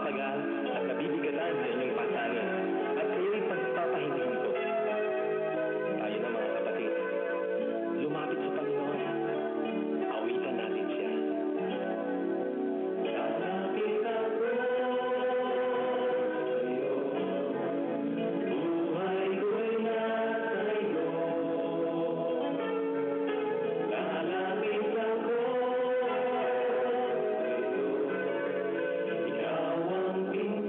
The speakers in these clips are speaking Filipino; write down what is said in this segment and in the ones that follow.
nagtatagal at nabibigatan sa inyong pasanin at kayo'y pagpapahinto. Tayo na mga kapatid, lumapit sa Panginoon. Awitan natin siya. Lalapit ako sa'yo, buhay ko'y nasa iyo. Lalapit ako sa'yo, ikaw ang pinto.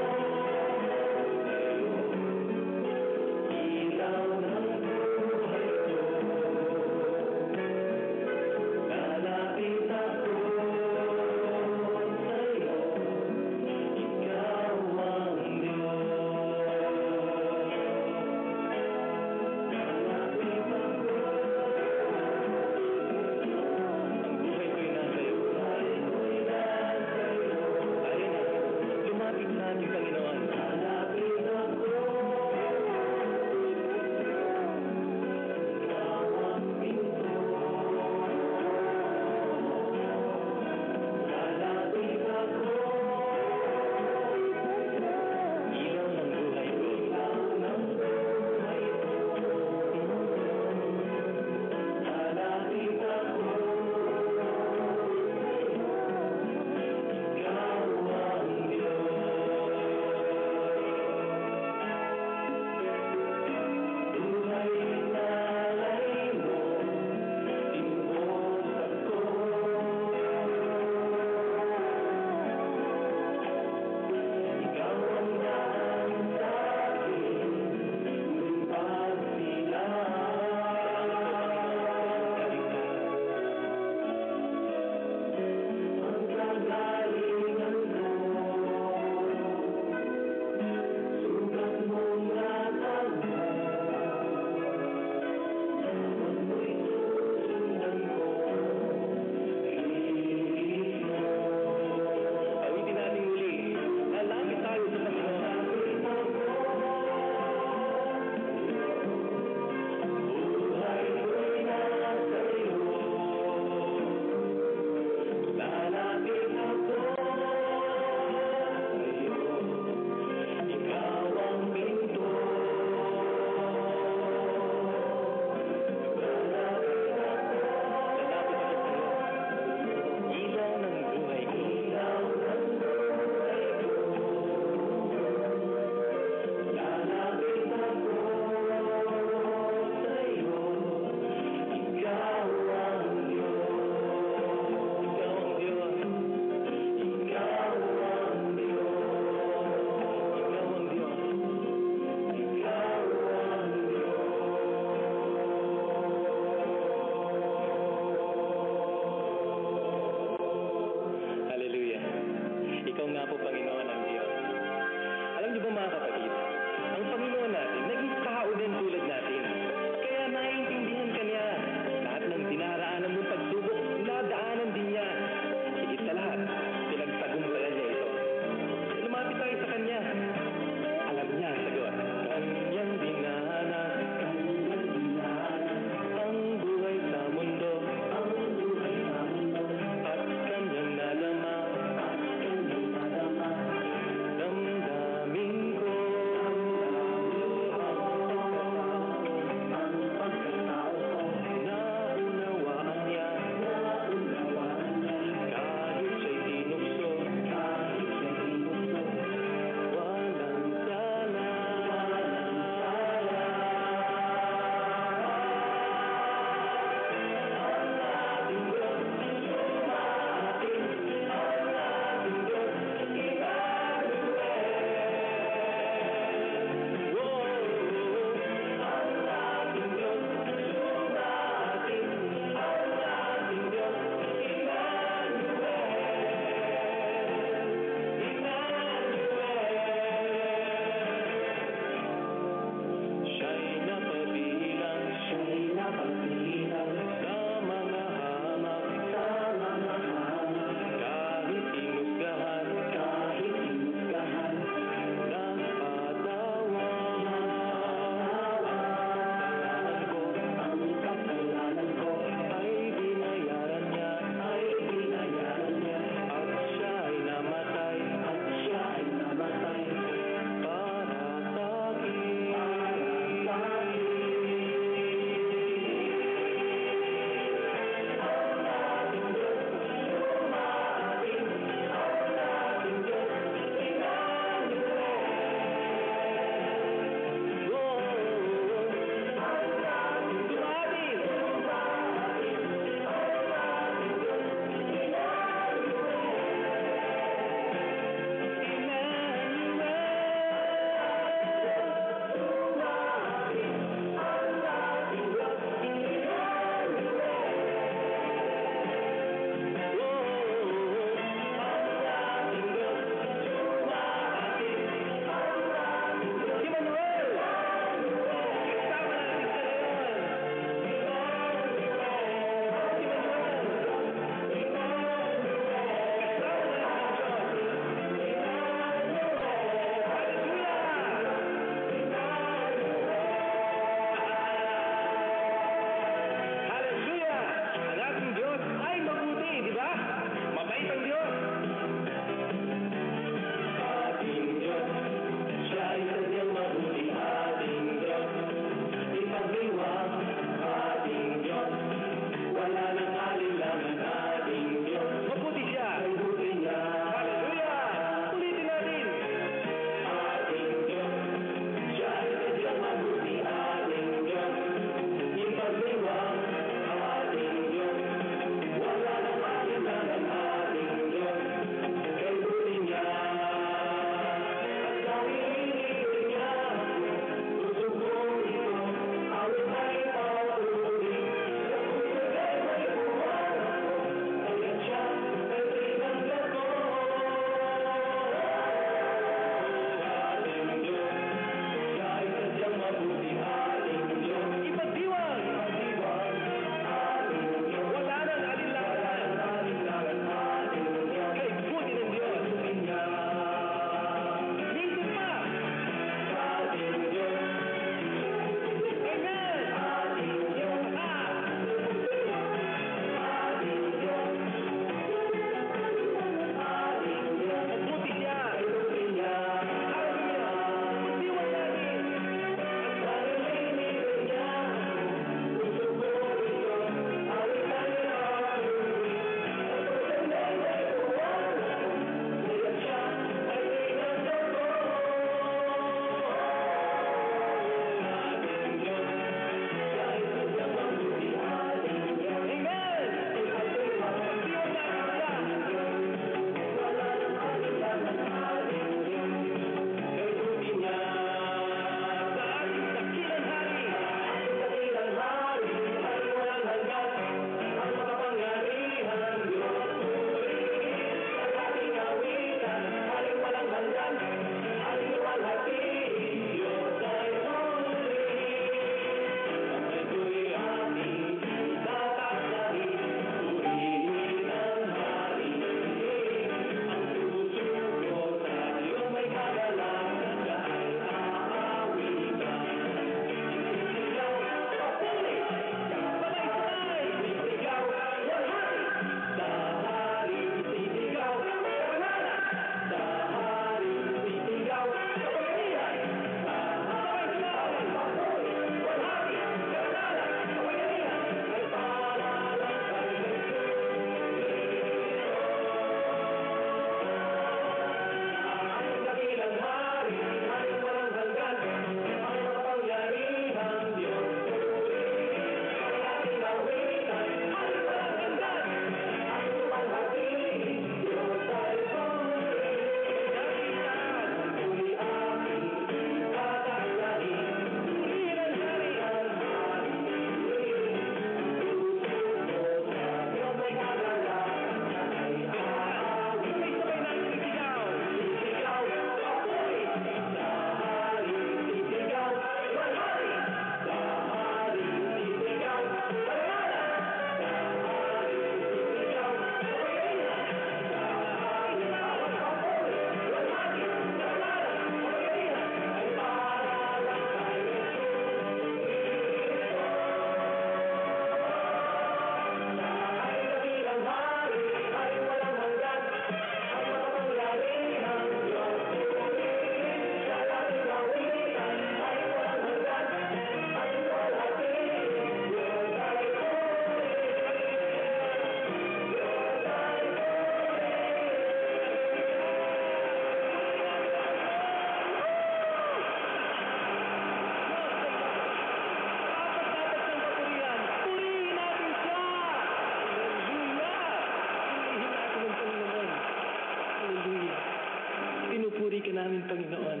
Panginoon.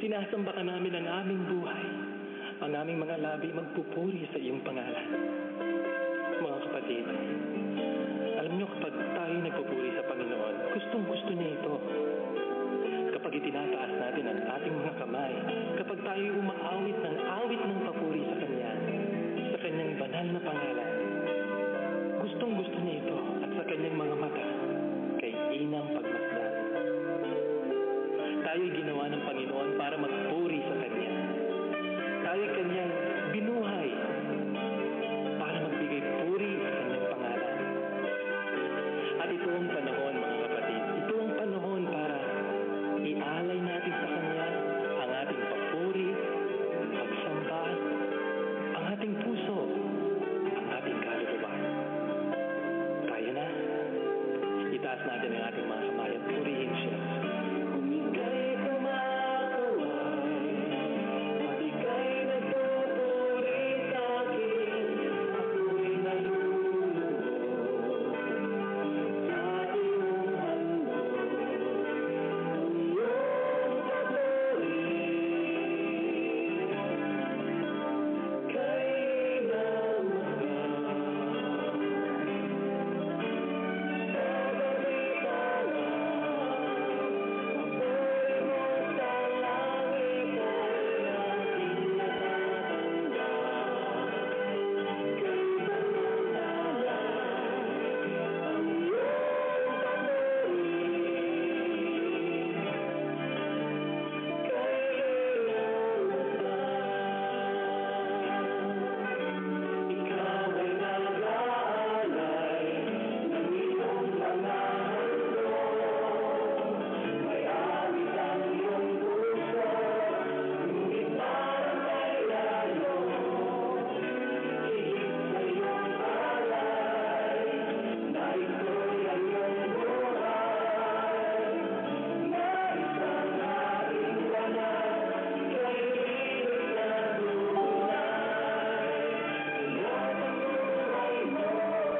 Sinasamba ka namin ang aming buhay. Ang aming mga labi magpupuri sa iyong pangalan. Mga kapatid, alam niyo kapag tayo nagpupuri sa Panginoon, gustong-gusto niya ito. Kapag itinataas natin ang ating mga kamay, kapag tayo umaawit ng papuri sa Kanya, sa Kanyang banal na pangalan, gustong-gusto niya ito at sa Kanyang mga mata, kay inang pagmasdan. Tayo'y ginawa ng Panginoon para magpuri sa Kanya. Tayo'y Kanyang binuhay para magbigay puri sa Kanyang pangalan. At ito ang panahon, mga kapatid, ito ang panahon para ialay natin sa Kanya ang ating papuri, pagsamba, ang ating puso, ang ating kaluluwa. Kaya na, itaas natin ang ating mga kamay at purihin siya. Umigay kumakaway, at ika'y nagpupuri sa akin, ako'y nalulubog sa iyong handog. Ang iyong papuri kay namagang.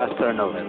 Pastor Noel.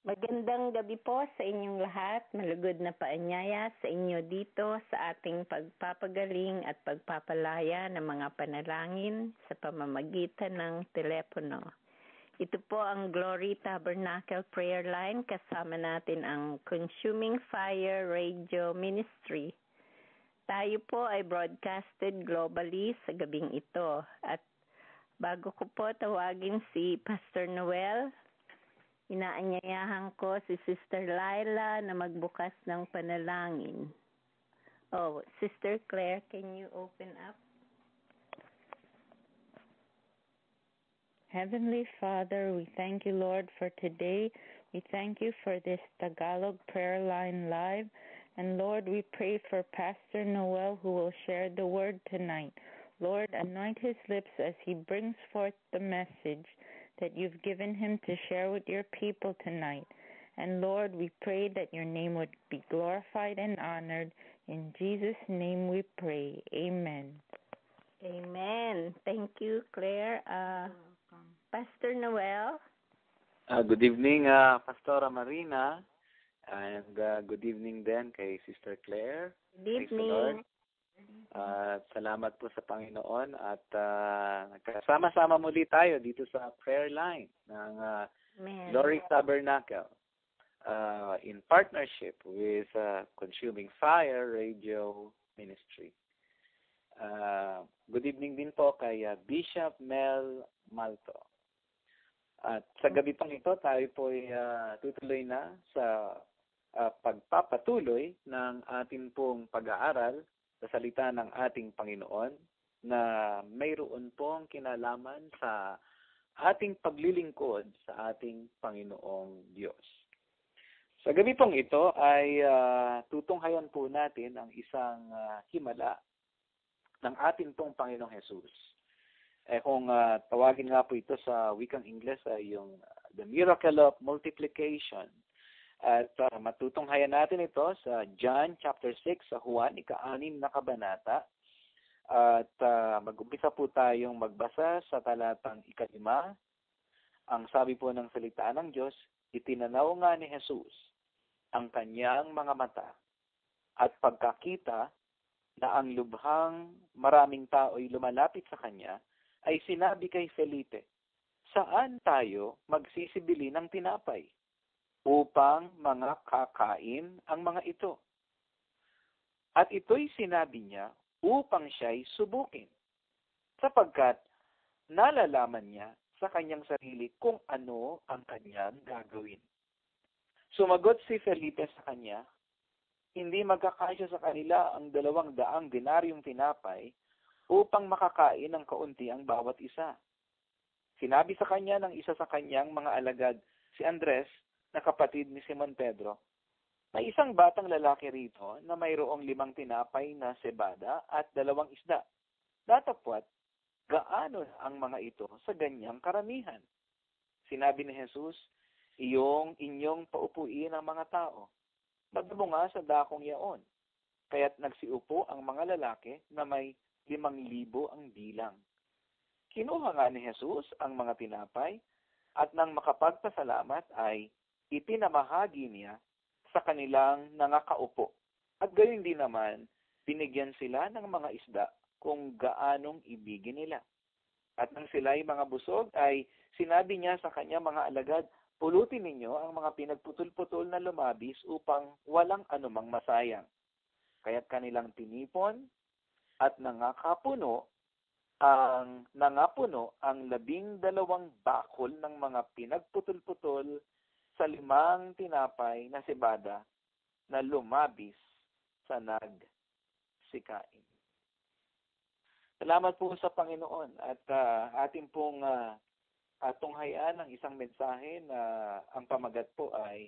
Magandang gabi po sa inyong lahat. Malugod na paanyaya sa inyo dito sa ating pagpapagaling at pagpapalaya ng mga panalangin sa pamamagitan ng telepono. Ito po ang Glory Tabernacle Prayer Line. Kasama natin ang Consuming Fire Radio Ministry. Tayo po ay broadcasted globally sa gabing ito at Bago ko po tawagin si Pastor Noel, inaanyayahan ko si Sister Laila na magbukas ng panalangin. Oh, Sister Claire, can you open up? Heavenly Father, we thank you, Lord, for today. We thank you for this Tagalog prayer line live. And Lord, we pray for Pastor Noel who will share the word tonight. Lord, anoint his lips as he brings forth the message that you've given him to share with your people tonight. And Lord, we pray that your name would be glorified and honored. In Jesus' name we pray. Amen. Amen. Thank you, Claire. Pastor Noel. Good evening, Pastora Marina. And good evening din kay Sister Claire. Good Praise the Lord. evening. Salamat po sa Panginoon at nagkasama-sama muli tayo dito sa prayer line ng Amen. Glory Tabernacle in partnership with Consuming Fire Radio Ministry. Good evening din po kay Bishop Mel Malto. At sa gabi pang ito, tayo po ay tutuloy na sa pagpapatuloy ng ating pong pag-aaral sa salita ng ating Panginoon na mayroon pong kinalaman sa ating paglilingkod sa ating Panginoong Diyos. Sa gabi pong ito ay tutunghayan po natin ang isang himala ng ating pong Panginoong Jesus. Kung tawagin nga po ito sa wikang Ingles ay yung the miracle of multiplication. At matutunghayan natin ito sa John chapter 6 sa Juan, ika-6 na kabanata. At mag-umpisa po tayong magbasa sa talatang ika-5. Ang sabi po ng salita ng Diyos, itinanaw nga ni Jesus ang kanyang mga mata at pagkakita na ang lubhang maraming tao'y lumalapit sa kanya, ay sinabi kay Felipe, saan tayo magsisibili ng tinapay upang mga kakain ang mga ito? At ito'y sinabi niya upang siya'y subukin, sapagkat nalalaman niya sa kanyang sarili kung ano ang kanyang gagawin. Sumagot si Felipe sa kanya, hindi magkakasya sa kanila ang 200 denaryong tinapay upang makakain ng kaunti ang bawat isa. Sinabi sa kanya ng isa sa kanyang mga alagad, si Andres, na kapatid ni Simon Pedro, may isang batang lalaki rito na mayroong 5 tinapay na sebada at 2 isda. Datapwat, gaano ang mga ito sa ganyang karamihan? Sinabi ni Jesus, inyong paupuin ang mga tao. Magdabunga sa dakong yaon. Kaya't nagsiupo ang mga lalaki na may 5,000 ang bilang. Kinuha nga ni Jesus ang mga tinapay at nang makapagpasalamat ay ipinamahagi niya sa kanilang nangakaupo. At gayon din naman, binigyan sila ng mga isda kung gaanong ibigin nila. At nang sila'y mga busog ay sinabi niya sa kanya mga alagad, pulutin ninyo ang mga pinagputol-putol na lumabis upang walang anumang masayang. Kaya't kanilang tinipon at nangapuno ang 12 bakol ng mga pinagputol-putol sa 5 tinapay na sebada na lumabis sa nagsikain. Salamat po sa Panginoon at ating pong tunghayan ng isang mensahe na ang pamagat po ay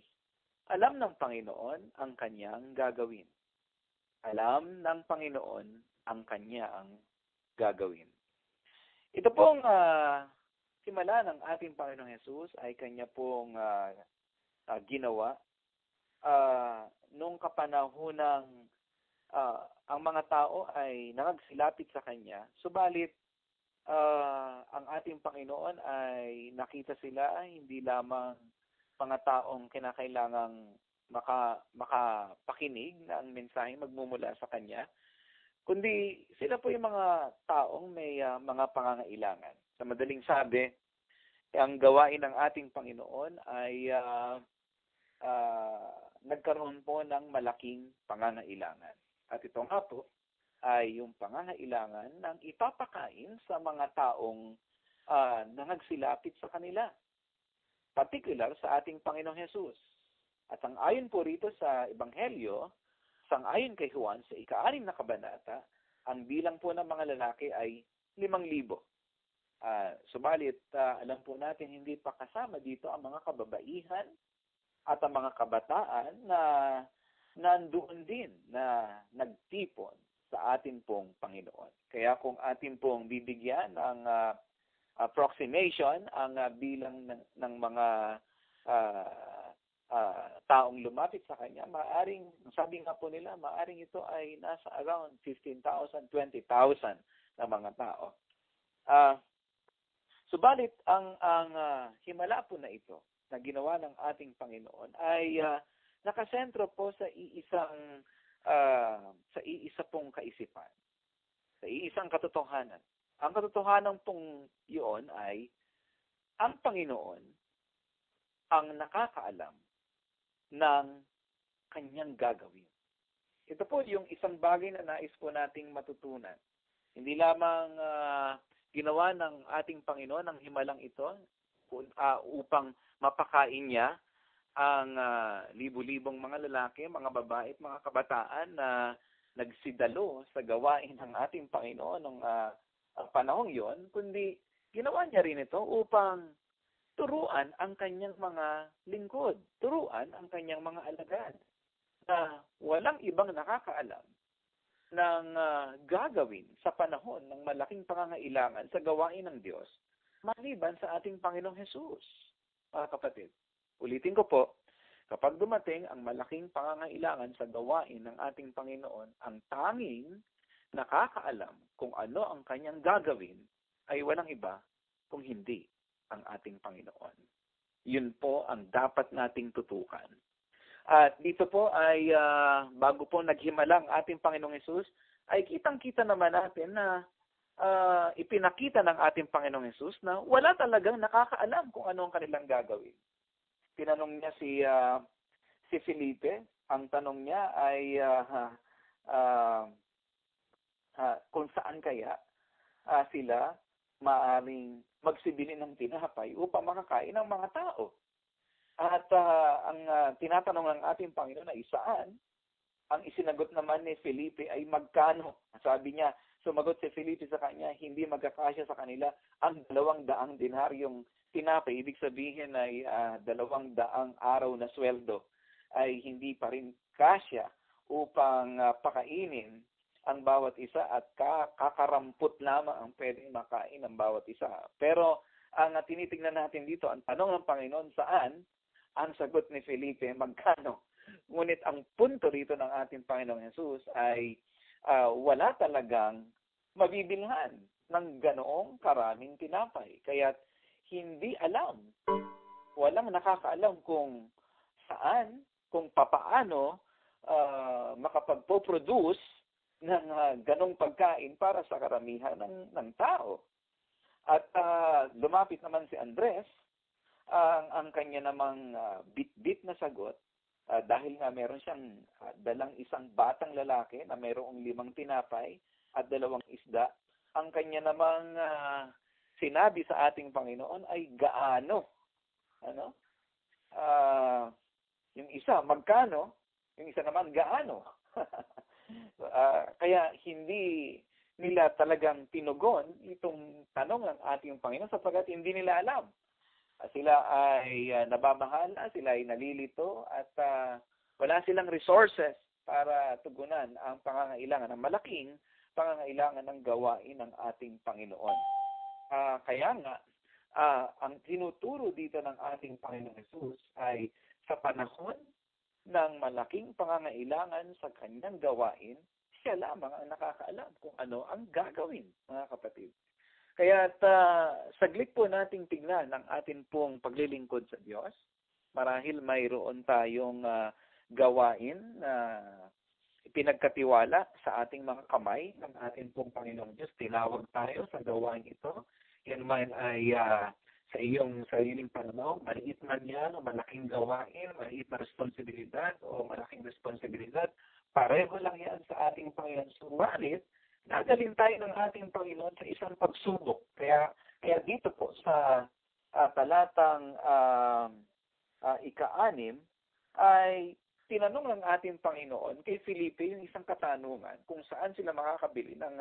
alam ng Panginoon ang kanyang gagawin. Alam ng Panginoon ang kanyang gagawin. Ito pong simula ng ating Panginoong Jesus ay kanya pong ginawa nung kapanahonang ang mga tao ay nangagsilapit sa kanya. Subalit, ang ating Panginoon ay nakita sila hindi lamang mga taong kinakailangang makapakinig na ang mensahe magmumula sa kanya, kundi sila po yung mga taong may mga pangangailangan. Sa madaling sabi, ang gawain ng ating Panginoon ay nagkaroon po ng malaking pangangailangan. At ito nga po ay yung pangangailangan ng ipapakain sa mga taong na nagsilapit sa kanila, particular sa ating Panginoong Hesus. At ang ayon po rito sa Ebanghelyo, sang-ayon kay Juan sa ika-6 na kabanata, ang bilang po ng mga lalaki ay 5,000. Subalit, alam po natin hindi pa kasama dito ang mga kababaihan at ang mga kabataan na nandoon din na nagtipon sa atin pong Panginoon. Kaya kung atin pong bibigyan ng approximation ang bilang ng mga taong lumapit sa kanya, maaring, sabi nga po nila, maaring ito ay nasa around 15,000, 20,000 na mga tao. Subalit, ang himala po na ito na ginawa ng ating Panginoon ay nakasentro po sa iisa pong kaisipan, sa iisang katotohanan. Ang katotohanan pong yun ay ang Panginoon ang nakakaalam ng kanyang gagawin. Ito po yung isang bagay na nais po nating matutunan. Hindi lamang ginawa ng ating Panginoon ang himalang ito upang mapakain niya ang libu-libong mga lalaki, mga babae at mga kabataan na nagsidalo sa gawain ng ating Panginoon ng panahong yon, kundi ginawa niya rin ito upang turuan ang kanyang mga lingkod, turuan ang kanyang mga alagad na walang ibang nakakaalam ng gagawin sa panahon ng malaking pangangailangan sa gawain ng Diyos maliban sa ating Panginoong Hesus. Mga kapatid, ulitin ko po, kapag dumating ang malaking pangangailangan sa gawain ng ating Panginoon, ang tanging nakakaalam kung ano ang kanyang gagawin ay walang iba kung hindi ang ating Panginoon. Yun po ang dapat nating tutukan. At dito po ay bago po naghimalang ating Panginoong Hesus, ay kitang-kita naman natin na ipinakita ng ating Panginoong Hesus na wala talagang nakakaalam kung ano ang kanilang gagawin. Tinanong niya si Felipe, ang tanong niya ay kung saan kaya sila maaring magsibili ng tinapay upang makakain ng mga tao. At ang tinatanong ng ating Panginoon ay saan? Ang isinagot naman ni Felipe ay magkano. Sabi niya, sumagot si Felipe sa kanya, hindi magkakasya sa kanila ang 200 dinaryong tinapay. Ibig sabihin ay 200 araw na sweldo ay hindi pa rin kasya upang pakainin ang bawat isa at kakarampot lamang ang pwedeng makain ng bawat isa. Pero ang tinitingnan natin dito, ang tanong ng Panginoon, saan? Ang sagot ni Felipe, magkano? Ngunit ang punto rito ng ating Panginoong Hesus ay wala talagang mabibilhan ng ganoong karaming tinapay. Kaya hindi alam, walang nakakaalam kung saan, kung papaano makapagpo-produce ng ganong pagkain para sa karamihan ng tao. At lumapit naman si Andres, ang kanya namang bit-bit na sagot, dahil nga meron siyang dalang isang batang lalaki na mayroong 5 tinapay at 2 isda, ang kanya namang sinabi sa ating Panginoon ay gaano. Ano? Yung isa, magkano? Yung isa naman, gaano? Kaya hindi nila talagang tinugon itong tanong ng ating Panginoon sapagkat hindi nila alam. Sila ay nababahala, sila ay nalilito at wala silang resources para tugunan ang pangangailangan, ang malaking pangangailangan ng gawain ng ating Panginoon. Kaya nga, ang tinuturo dito ng ating Panginoong Hesus ay sa panahon ng malaking pangangailangan sa kanyang gawain, siya lamang ang nakakaalam kung ano ang gagawin, mga kapatid. Kaya saglit po nating tignan ang atin pong paglilingkod sa Diyos. Marahil mayroon tayong gawain na pinagkatiwala sa ating mga kamay ng ating pong Panginoong Diyos. Tinawag tayo sa gawain ito. Yan man ay sa iyong sariling pananaw, maliit man yan o malaking gawain, maliit na responsibilidad o malaking responsibilidad, pareho lang yan sa ating Panginoon. Subalit, dadalhin tayo ng ating Panginoon sa isang pagsubok. Kaya dito po sa talatang ika-6 ay tinanong ng ating Panginoon kay Felipe yung isang katanungan kung saan sila makakabili ng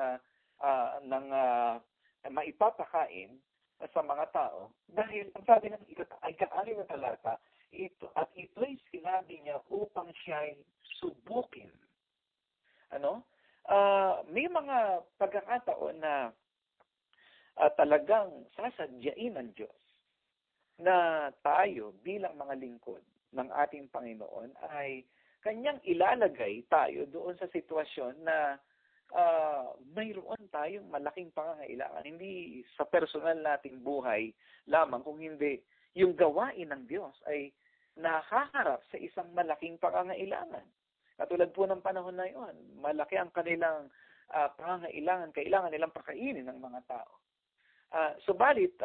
maipapakain sa mga tao. Dahil ang sabi ng ika-6 na talata, ito'y sinabi niya upang siya'y subukin. May mga pagkakataon na talagang sasadyain ng Diyos na tayo bilang mga lingkod ng ating Panginoon ay kanyang ilalagay tayo doon sa sitwasyon na mayroon tayong malaking pangangailangan. Hindi sa personal nating buhay lamang, kung hindi yung gawain ng Diyos ay nakaharap sa isang malaking pangangailangan. Katulad po ng panahon na yun, malaki ang kanilang pangangailangan, kailangan nilang pakainin ng mga tao. Subalit,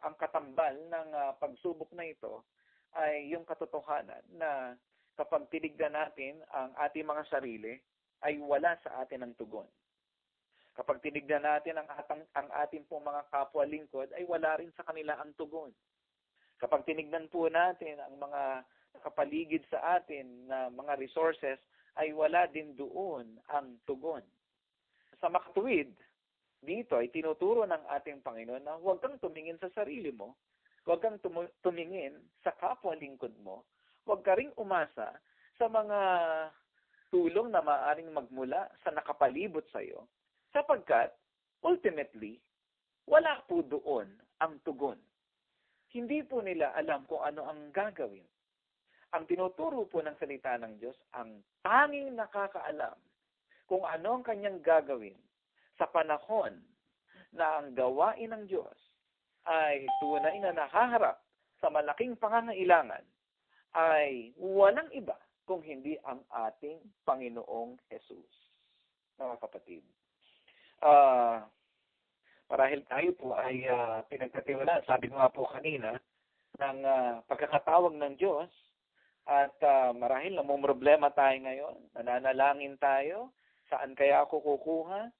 ang katambal ng pagsubok na ito ay yung katotohanan na kapag tinignan natin ang ating mga sarili, ay wala sa atin ang tugon. Kapag tinignan natin ang ating pong mga kapwa lingkod, ay wala rin sa kanila ang tugon. Kapag tinignan po natin ang mga nakapaligid sa atin na mga resources, ay wala din doon ang tugon. Sa makatuwid, dito ay tinuturo ng ating Panginoon na huwag kang tumingin sa sarili mo, huwag kang tumingin sa kapwa lingkod mo, huwag ka ring umasa sa mga tulong na maaaring magmula sa nakapalibot sa iyo, sapagkat ultimately, wala po doon ang tugon. Hindi po nila alam kung ano ang gagawin. Ang tinuturo po ng salita ng Diyos, ang tanging nakakaalam kung ano ang kanyang gagawin sa panahon na ang gawain ng Diyos ay tunay na nakaharap sa malaking pangangailangan, ay walang iba kung hindi ang ating Panginoong Jesus. Mga kapatid, marahil tayo po ay pinagkatiwalaan, sabi ko nga po kanina, ng pagkakatawag ng Diyos, at marahil namumroblema tayo ngayon, nananalangin tayo, saan kaya ako kukuha?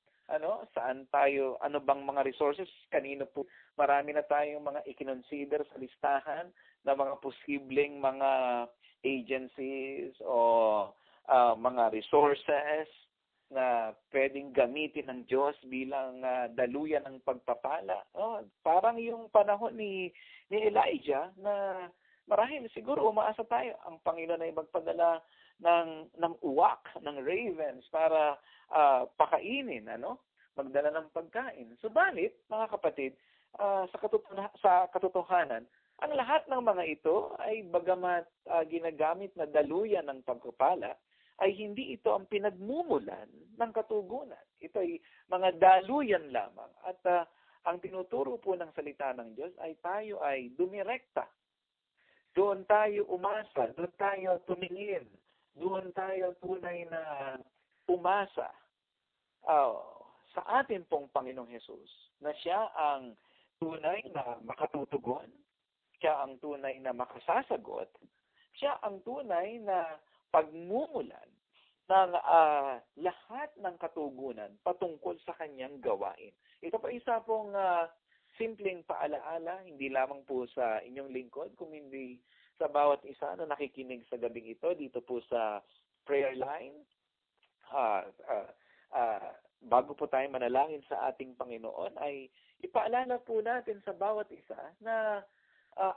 Saan tayo, ano bang mga resources? Kanino po, marami na tayong mga ikinonsider sa listahan na mga posibleng mga agencies o mga resources na pwedeng gamitin ng Diyos bilang daluyan ng pagpapala. Parang yung panahon ni Elijah na marahil siguro umaasa tayo. Ang Panginoon ay magpadala ng uwak, ng ravens para pakainin, magdala ng pagkain. Subalit, mga kapatid, sa katotohanan, ang lahat ng mga ito ay bagamat ginagamit na daluyan ng pagpapala, ay hindi ito ang pinagmumulan ng katugunan. Ito ay mga daluyan lamang. At ang tinuturo po ng salita ng Diyos ay tayo ay dumirekta. Doon tayo umasa, doon tayo tumingin, doon tayo tunay na umasa sa atin pong Panginoong Jesus, na siya ang tunay na makatutugon, siya ang tunay na makasasagot, siya ang tunay na pagmumulan ng lahat ng katugunan patungkol sa kanyang gawain. Ito pa isa pong simpleng paalaala, hindi lamang po sa inyong lingkod, kung hindi sa bawat isa na nakikinig sa gabing ito, dito po sa prayer line. Bago po tayo manalangin sa ating Panginoon, ay ipaalala po natin sa bawat isa na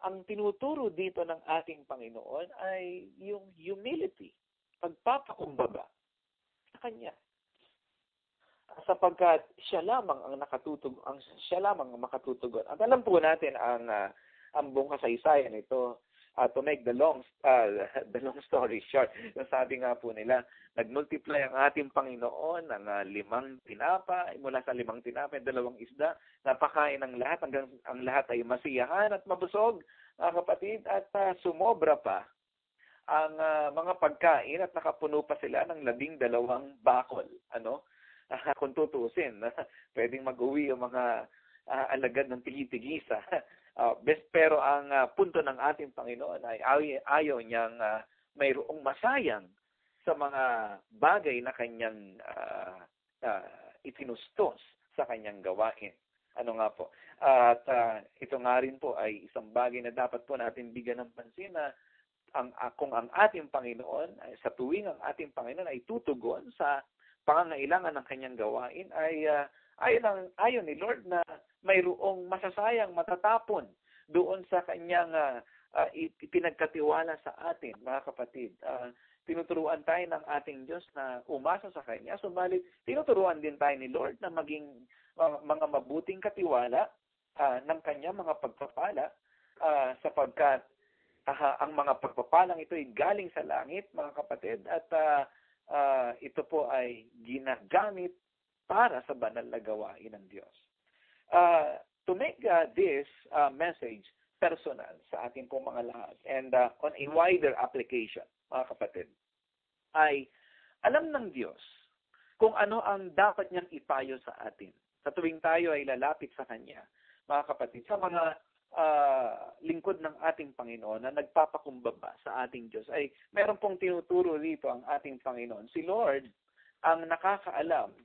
ang tinuturo dito ng ating Panginoon ay yung humility, pagpapakumbaba sa Kanya. Sapagkat siya lamang ang makatutugon. At alam po natin ang buong kasaysayan ito. To make the long story short, sabi nga po nila, nagmultiply ang ating Panginoon ng 5 tinapay, mula sa 5 tinapay, 2 isda, napakain ng lahat hanggang ang lahat ay masiyahan at mabusog, mga kapatid, at sumobra pa ang mga pagkain at nakapuno pa sila ng 12 bakol. Kung tutusin, pwedeng mag-uwi ang mga alagad ng tigi-tigisa. Pero ang punto ng ating Panginoon ay ayaw niyang mayroong masayang sa mga bagay na kanyang itinustos sa kanyang gawain. Ano nga po? At ito nga rin po ay isang bagay na dapat po natin bigyan ng pansin na kung ang ating Panginoon, sa tuwing ang ating Panginoon ay tutugon sa pangangailangan ng kanyang gawain, ay ayon ni Lord na mayroong masasayang matatapon doon sa kanyang ipinagkatiwala sa atin, mga kapatid. Tinuturuan tayo ng ating Diyos na umasa sa Kanya, subalit tinuturuan din tayo ni Lord na maging mga mabuting katiwala ng Kanya mga pagpapala sapagkat ang mga pagpapalang ito ay galing sa langit, mga kapatid, at ito po ay ginagamit para sa banal na gawain ng Diyos. To make this message personal sa ating pong mga lahat and on a wider application, mga kapatid, ay alam ng Diyos kung ano ang dapat niyang ipayo sa atin. Sa tuwing tayo ay lalapit sa Kanya, mga kapatid, sa mga lingkod ng ating Panginoon na nagpapakumbaba sa ating Diyos, ay meron pong tinuturo dito ang ating Panginoon. Si Lord ang nakakaalam.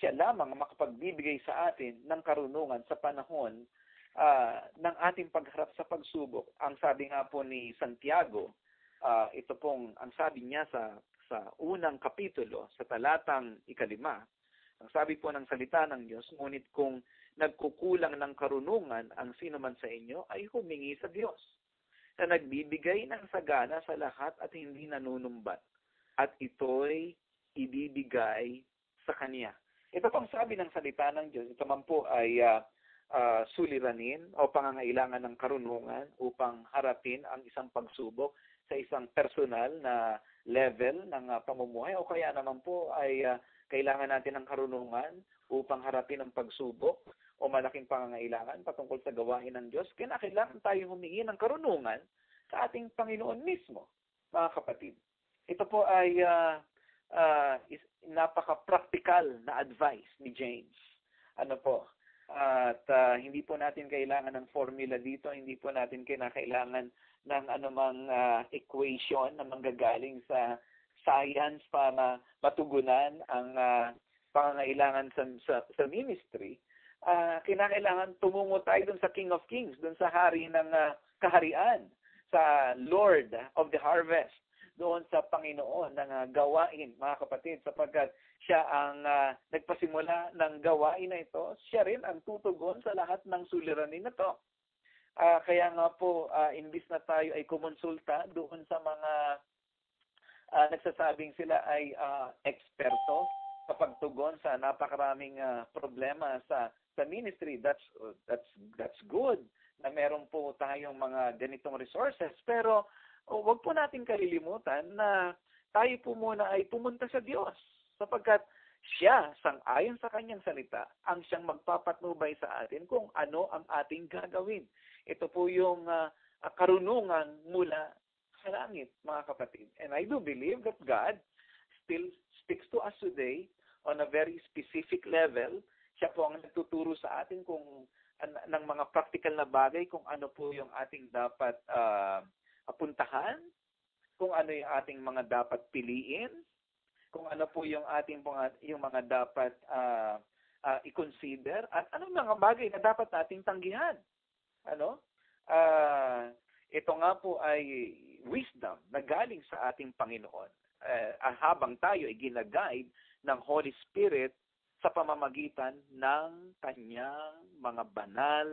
Siya lamang makapagbibigay sa atin ng karunungan sa panahon ng ating pagharap sa pagsubok. Ang sabi nga po ni Santiago, ito pong ang sabi niya sa unang kapitulo, sa talatang 5, ang sabi po ng salita ng Diyos, ngunit kung nagkukulang ng karunungan ang sino man sa inyo, ay humingi sa Diyos, na nagbibigay ng sagana sa lahat at hindi nanunumbat, at ito'y ibibigay sa Kanya. Ito pong sabi ng salita ng Diyos, ito man po ay suliranin o pangangailangan ng karunungan upang harapin ang isang pagsubok sa isang personal na level ng pamumuhay, o kaya naman po ay kailangan natin ng karunungan upang harapin ang pagsubok o malaking pangangailangan patungkol sa gawain ng Diyos. Kailangan tayo humingi ng karunungan sa ating Panginoon mismo, mga kapatid. Ito po ay napaka-practical na advice ni James. Ano po? At hindi po natin kailangan ng formula dito, hindi po natin kailangan ng anumang equation na manggagaling sa science para matugunan ang pangangailangan sa ministry. Kinakailangan tumungo tayo dun sa King of Kings, dun sa hari ng kaharian, sa Lord of the Harvest, doon sa Panginoon ng gawain, mga kapatid, sapagkat siya ang nagpasimula ng gawain na ito, siya rin ang tutugon sa lahat ng suliranin na ito. Kaya nga po, imbis na tayo ay kumonsulta doon sa mga nagsasabing sila ay eksperto sa pagtugon sa napakaraming problema sa ministry, that's good na meron po tayong mga ganitong resources, pero huwag po natin kalilimutan na tayo po muna ay pumunta sa Diyos, sapagkat siya, sang-ayon sa kanyang salita, ang siyang magpapatnubay sa atin kung ano ang ating gagawin. Ito po yung karunungan mula sa langit, mga kapatid. And I do believe that God still speaks to us today on a very specific level. Siya po ang nagtuturo sa atin kung ng mga practical na bagay, kung ano po yung ating dapat puntahan, kung ano yung ating mga dapat piliin, kung ano po yung ating yung mga dapat i-consider, at anong mga bagay na dapat nating tanggihan. Ito nga po ay wisdom na galing sa ating Panginoon. Habang tayo ay ginaguide ng Holy Spirit sa pamamagitan ng kanyang mga banal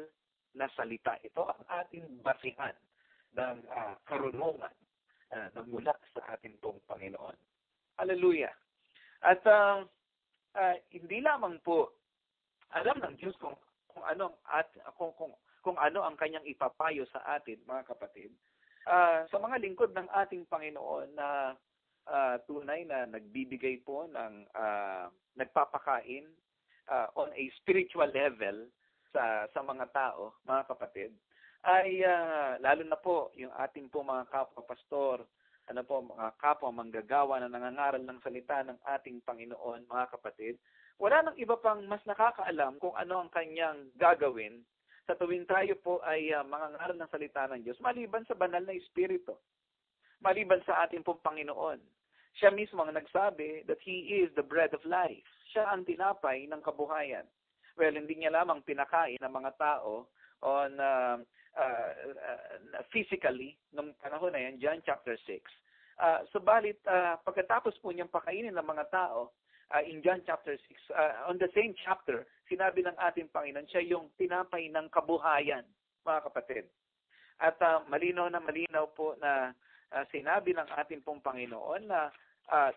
na salita. Ito ang ating basihan ng karunungan na mula sa ating pong Panginoon. Hallelujah. At hindi lamang po alam ng Diyos kung ano ang kanyang ipapayo sa atin, mga kapatid. Sa mga lingkod ng ating Panginoon na tunay na nagbibigay po ng nagpapakain on a spiritual level sa mga tao, mga kapatid, ay lalo na po yung ating po mga kapwa-pastor, mga kapwa manggagawa na nangangaral ng salita ng ating Panginoon, mga kapatid, wala nang iba pang mas nakakaalam kung ano ang kanyang gagawin sa tuwing tayo po ay mangangaral ng salita ng Diyos, maliban sa banal na Espiritu, maliban sa ating pong Panginoon. Siya mismo ang nagsabi that He is the bread of life. Siya ang tinapay ng kabuhayan. Well, hindi niya lamang pinakain ng mga tao on physically nung panahon na yan, John chapter 6. Subalit, pagkatapos po niyang pakainin ng mga tao, in John chapter 6, on the same chapter, sinabi ng ating Panginoon, siya yung tinapay ng kabuhayan, mga kapatid. At malinaw na malinaw po na sinabi ng ating pong Panginoon na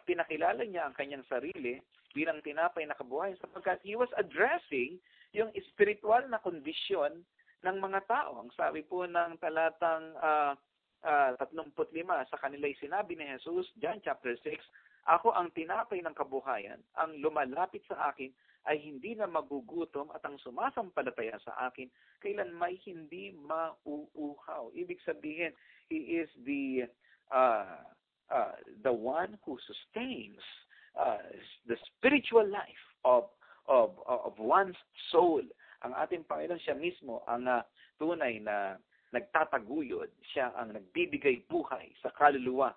pinakilala niya ang kanyang sarili bilang tinapay na kabuhayan sapagkat He was addressing yung spiritual na kondisyon ng mga tao. Ang sabi po ng talatang 35 sa kanila'y sinabi ni Jesus, John chapter 6, ako ang tinapay ng kabuhayan, ang lumalapit sa akin ay hindi na magugutom at ang sumasampalataya sa akin kailan may hindi mauuhaw. Ibig sabihin, He is the one who sustains the spiritual life of one's soul. Ang ating Panginoon, siya mismo ang tunay na nagtataguyod. Siya ang nagbibigay buhay sa kaluluwa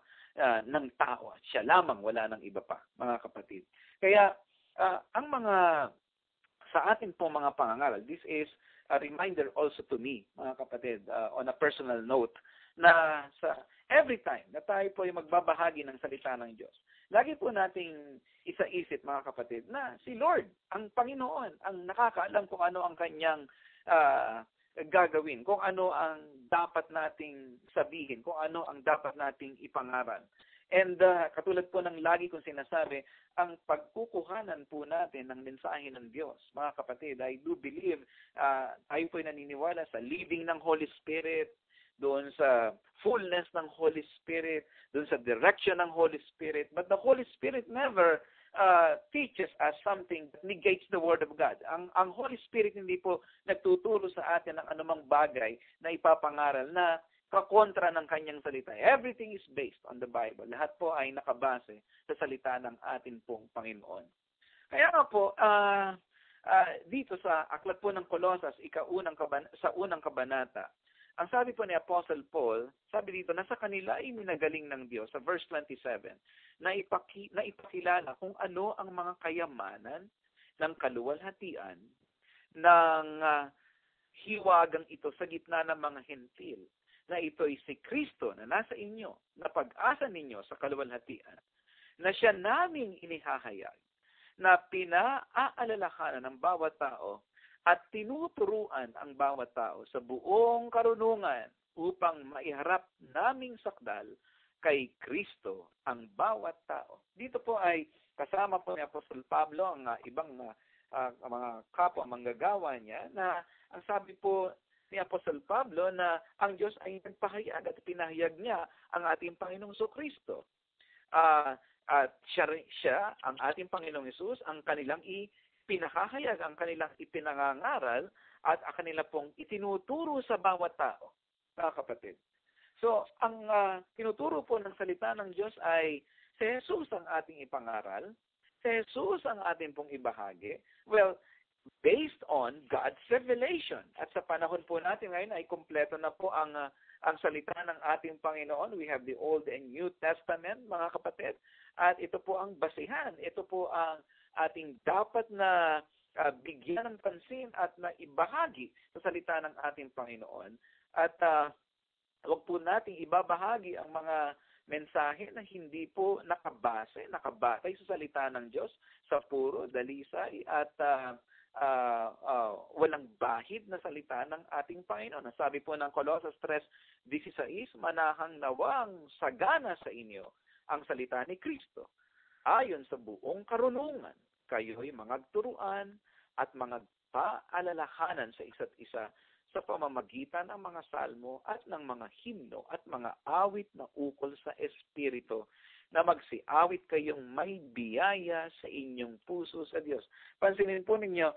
ng tao. Siya lamang, wala ng iba pa, mga kapatid. Kaya, ang mga, sa atin pong mga pangangaral, this is a reminder also to me, mga kapatid, on a personal note, na sa every time na tayo po ay magbabahagi ng salita ng Diyos, lagi po nating isa-isip, mga kapatid, na si Lord, ang Panginoon, ang nakakaalam kung ano ang kanyang gagawin, kung ano ang dapat nating sabihin, kung ano ang dapat nating ipangaral. And katulad po ng lagi kong sinasabi, ang pagkukuhanan po natin ng mensahe ng Diyos, mga kapatid, I do believe, tayo po ay naniniwala sa leading ng Holy Spirit, doon sa fullness ng Holy Spirit, doon sa direction ng Holy Spirit. But the Holy Spirit never teaches us something that negates the Word of God. Ang Holy Spirit hindi po nagtuturo sa atin ng anumang bagay na ipapangaral na kakontra ng kanyang salita. Everything is based on the Bible. Lahat po ay nakabase sa salita ng atin pong Panginoon. Kaya nga po, dito sa aklat po ng Colosas, sa unang kabanata, ang sabi po ni Apostle Paul, sabi dito, nasa kanila ay minagaling ng Diyos, sa verse 27, na ipakilala kung ano ang mga kayamanan ng kaluwalhatian ng hiwagang ito sa gitna ng mga hentil, na ito'y si Kristo na nasa inyo, na pag-asa ninyo sa kaluwalhatian, na siya naming inihahayag, na pinaalalahanan ng bawat tao at tinuturuan ang bawat tao sa buong karunungan upang maiharap naming sakdal kay Kristo ang bawat tao. Dito po ay kasama po ni Apostol Pablo ang ibang mga kapwa manggagawa niya na ang sabi po ni Apostol Pablo na ang Diyos ay nagpahayag at pinahayag niya ang ating Panginoong Kristo. At siya, ang ating Panginoong Jesus, ang kanilang pinahahayag, ang kanilang ipinangangaral at ang kanila pong itinuturo sa bawat tao, mga kapatid. So, ang tinuturo po ng salita ng Diyos ay si Jesus ang ating ipangaral, si Jesus ang ating pong ibahagi, well, based on God's revelation. At sa panahon po natin ngayon ay kompleto na po ang salita ng ating Panginoon. We have the Old and New Testament, mga kapatid, at ito po ang basihan, ito po ang ating dapat na bigyan ng pansin at na ibahagi sa salita ng ating Panginoon. At huwag po nating ibabahagi ang mga mensahe na hindi po nakabatay sa salita ng Diyos, sa puro, dalisay, at walang bahid na salita ng ating Panginoon. Sabi po ng Colosas 3:16, manahang nawang sagana sa inyo ang salita ni Kristo. Ayon sa buong karunungan, kayo'y magturuan at paalalahanan sa isa't isa sa pamamagitan ng mga salmo at ng mga himno at mga awit na ukol sa Espiritu, na magsiawit kayong may biyaya sa inyong puso sa Diyos. Pansinin po ninyo,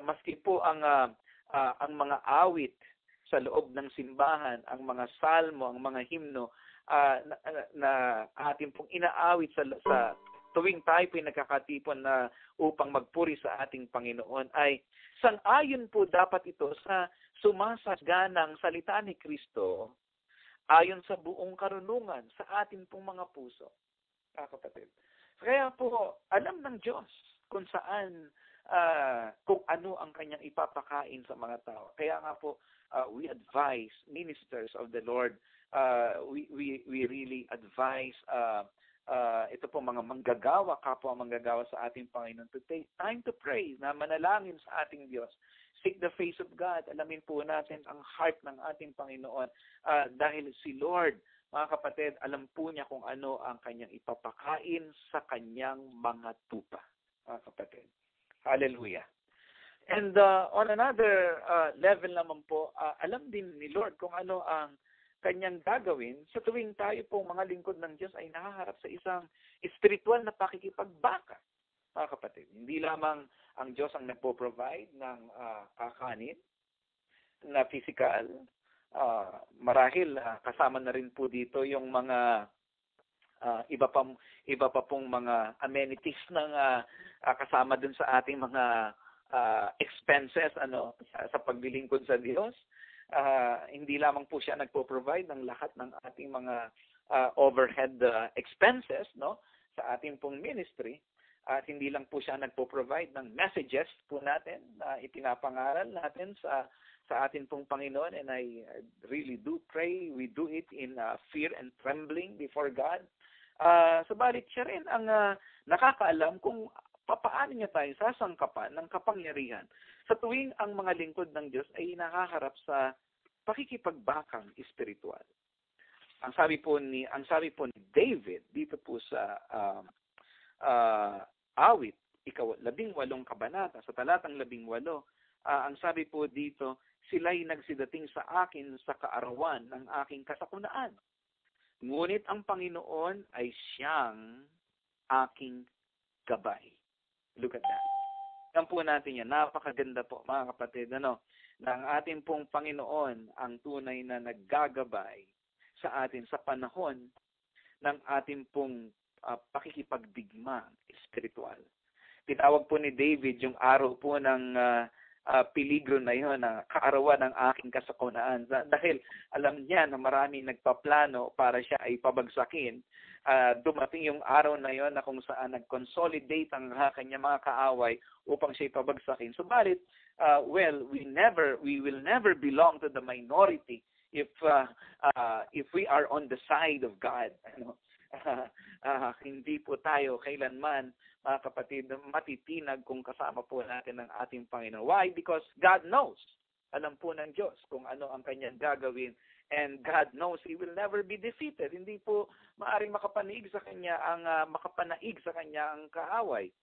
maski po ang mga awit sa loob ng simbahan, ang mga salmo, ang mga himno na ating pong inaawit sa tuwing tayo po nagkakatipon na upang magpuri sa ating Panginoon, ay sang-ayon po dapat ito sa sumasaganang salita ni Kristo ayon sa buong karunungan sa ating pong mga puso. mga kapatid. Kaya po, alam ng Diyos kung saan, kung ano ang kanyang ipapakain sa mga tao. Kaya nga po, we advise ministers of the Lord, we really advise ito po mga manggagawa, kapwa manggagawa sa ating Panginoon, to take time to pray, na manalangin sa ating Diyos. Seek the face of God. Alamin po natin ang heart ng ating Panginoon. Dahil si Lord, mga kapatid, alam po niya kung ano ang kanyang ipapakain sa kanyang mga tupa. Mga kapatid. Hallelujah. And on another level naman po, alam din ni Lord kung ano ang kanyang gagawin sa tuwing tayo pong mga lingkod ng Diyos ay nakaharap sa isang spiritual na pakikipagbaka. Mga kapatid, hindi lamang ang Diyos ang nagpo-provide ng kakanin na physical. Marahil kasama na rin po dito yung mga iba pa pong mga amenities ng kasama dun sa ating mga expenses sa paglilingkod sa Diyos. Hindi lamang po siya nagpo-provide ng lahat ng ating mga overhead expenses sa ating pong ministry. At hindi lang po siya nagpo-provide ng messages po natin na ipinapangaral natin sa atin pong Panginoon, and I really do pray we do it in fear and trembling before God. Subalit siya rin ang nakakaalam kung paano niya tayo sasangkapan ng kapangyarihan sa tuwing ang mga lingkod ng Diyos ay nakaharap sa pakikipagbakang espiritual. Ang sabi po ni David dito po sa awit 18 kabanata sa talatang 18, ang sabi po dito, sila'y nagsidating sa akin sa kaarawan ng aking kasakunaan. Ngunit ang Panginoon ay siyang aking gabay. Look at that. Yan po natin yan. Napakaganda po, mga kapatid, na ang ating pong Panginoon ang tunay na naggagabay sa atin sa panahon ng ating pong pakikipagdigma espiritual. Tinawag po ni David yung araw po ng peligro na yun, na kaarawan ng aking kasakunaan. Dahil alam niya na maraming nagpaplano para siya ay pabagsakin. Dumating yung araw na yon na kung saan nag-consolidate ang kanyang mga kaaway upang siya ipabagsakin. Subalit, we will never belong to the minority if we are on the side of God. Hindi po tayo kailanman, mga kapatid, matitinag kung kasama po natin ang ating Panginoon. Why? Because God knows. Alam po ng Diyos kung ano ang kanyang gagawin. And God knows He will never be defeated. Hindi po maaaring makapanaig sa kanya ang kaaway.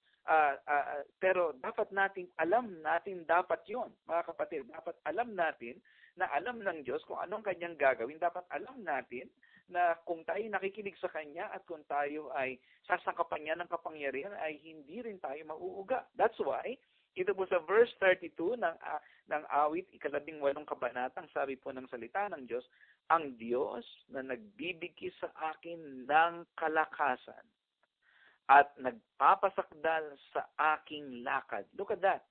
Pero dapat alam natin dapat yon, mga kapatid. Dapat alam natin na alam ng Diyos kung anong kanyang gagawin. Dapat alam natin na kung tayo nakikinig sa kanya at kung tayo ay sasangkapan niya ng kapangyarihan, ay hindi rin tayo mauuga. That's why, ito po sa verse 32 ng awit, 18 kabanatang, sabi po ng salita ng Diyos, ang Diyos na nagbibigay sa akin ng kalakasan at nagpapasakdal sa aking lakad. Look at that.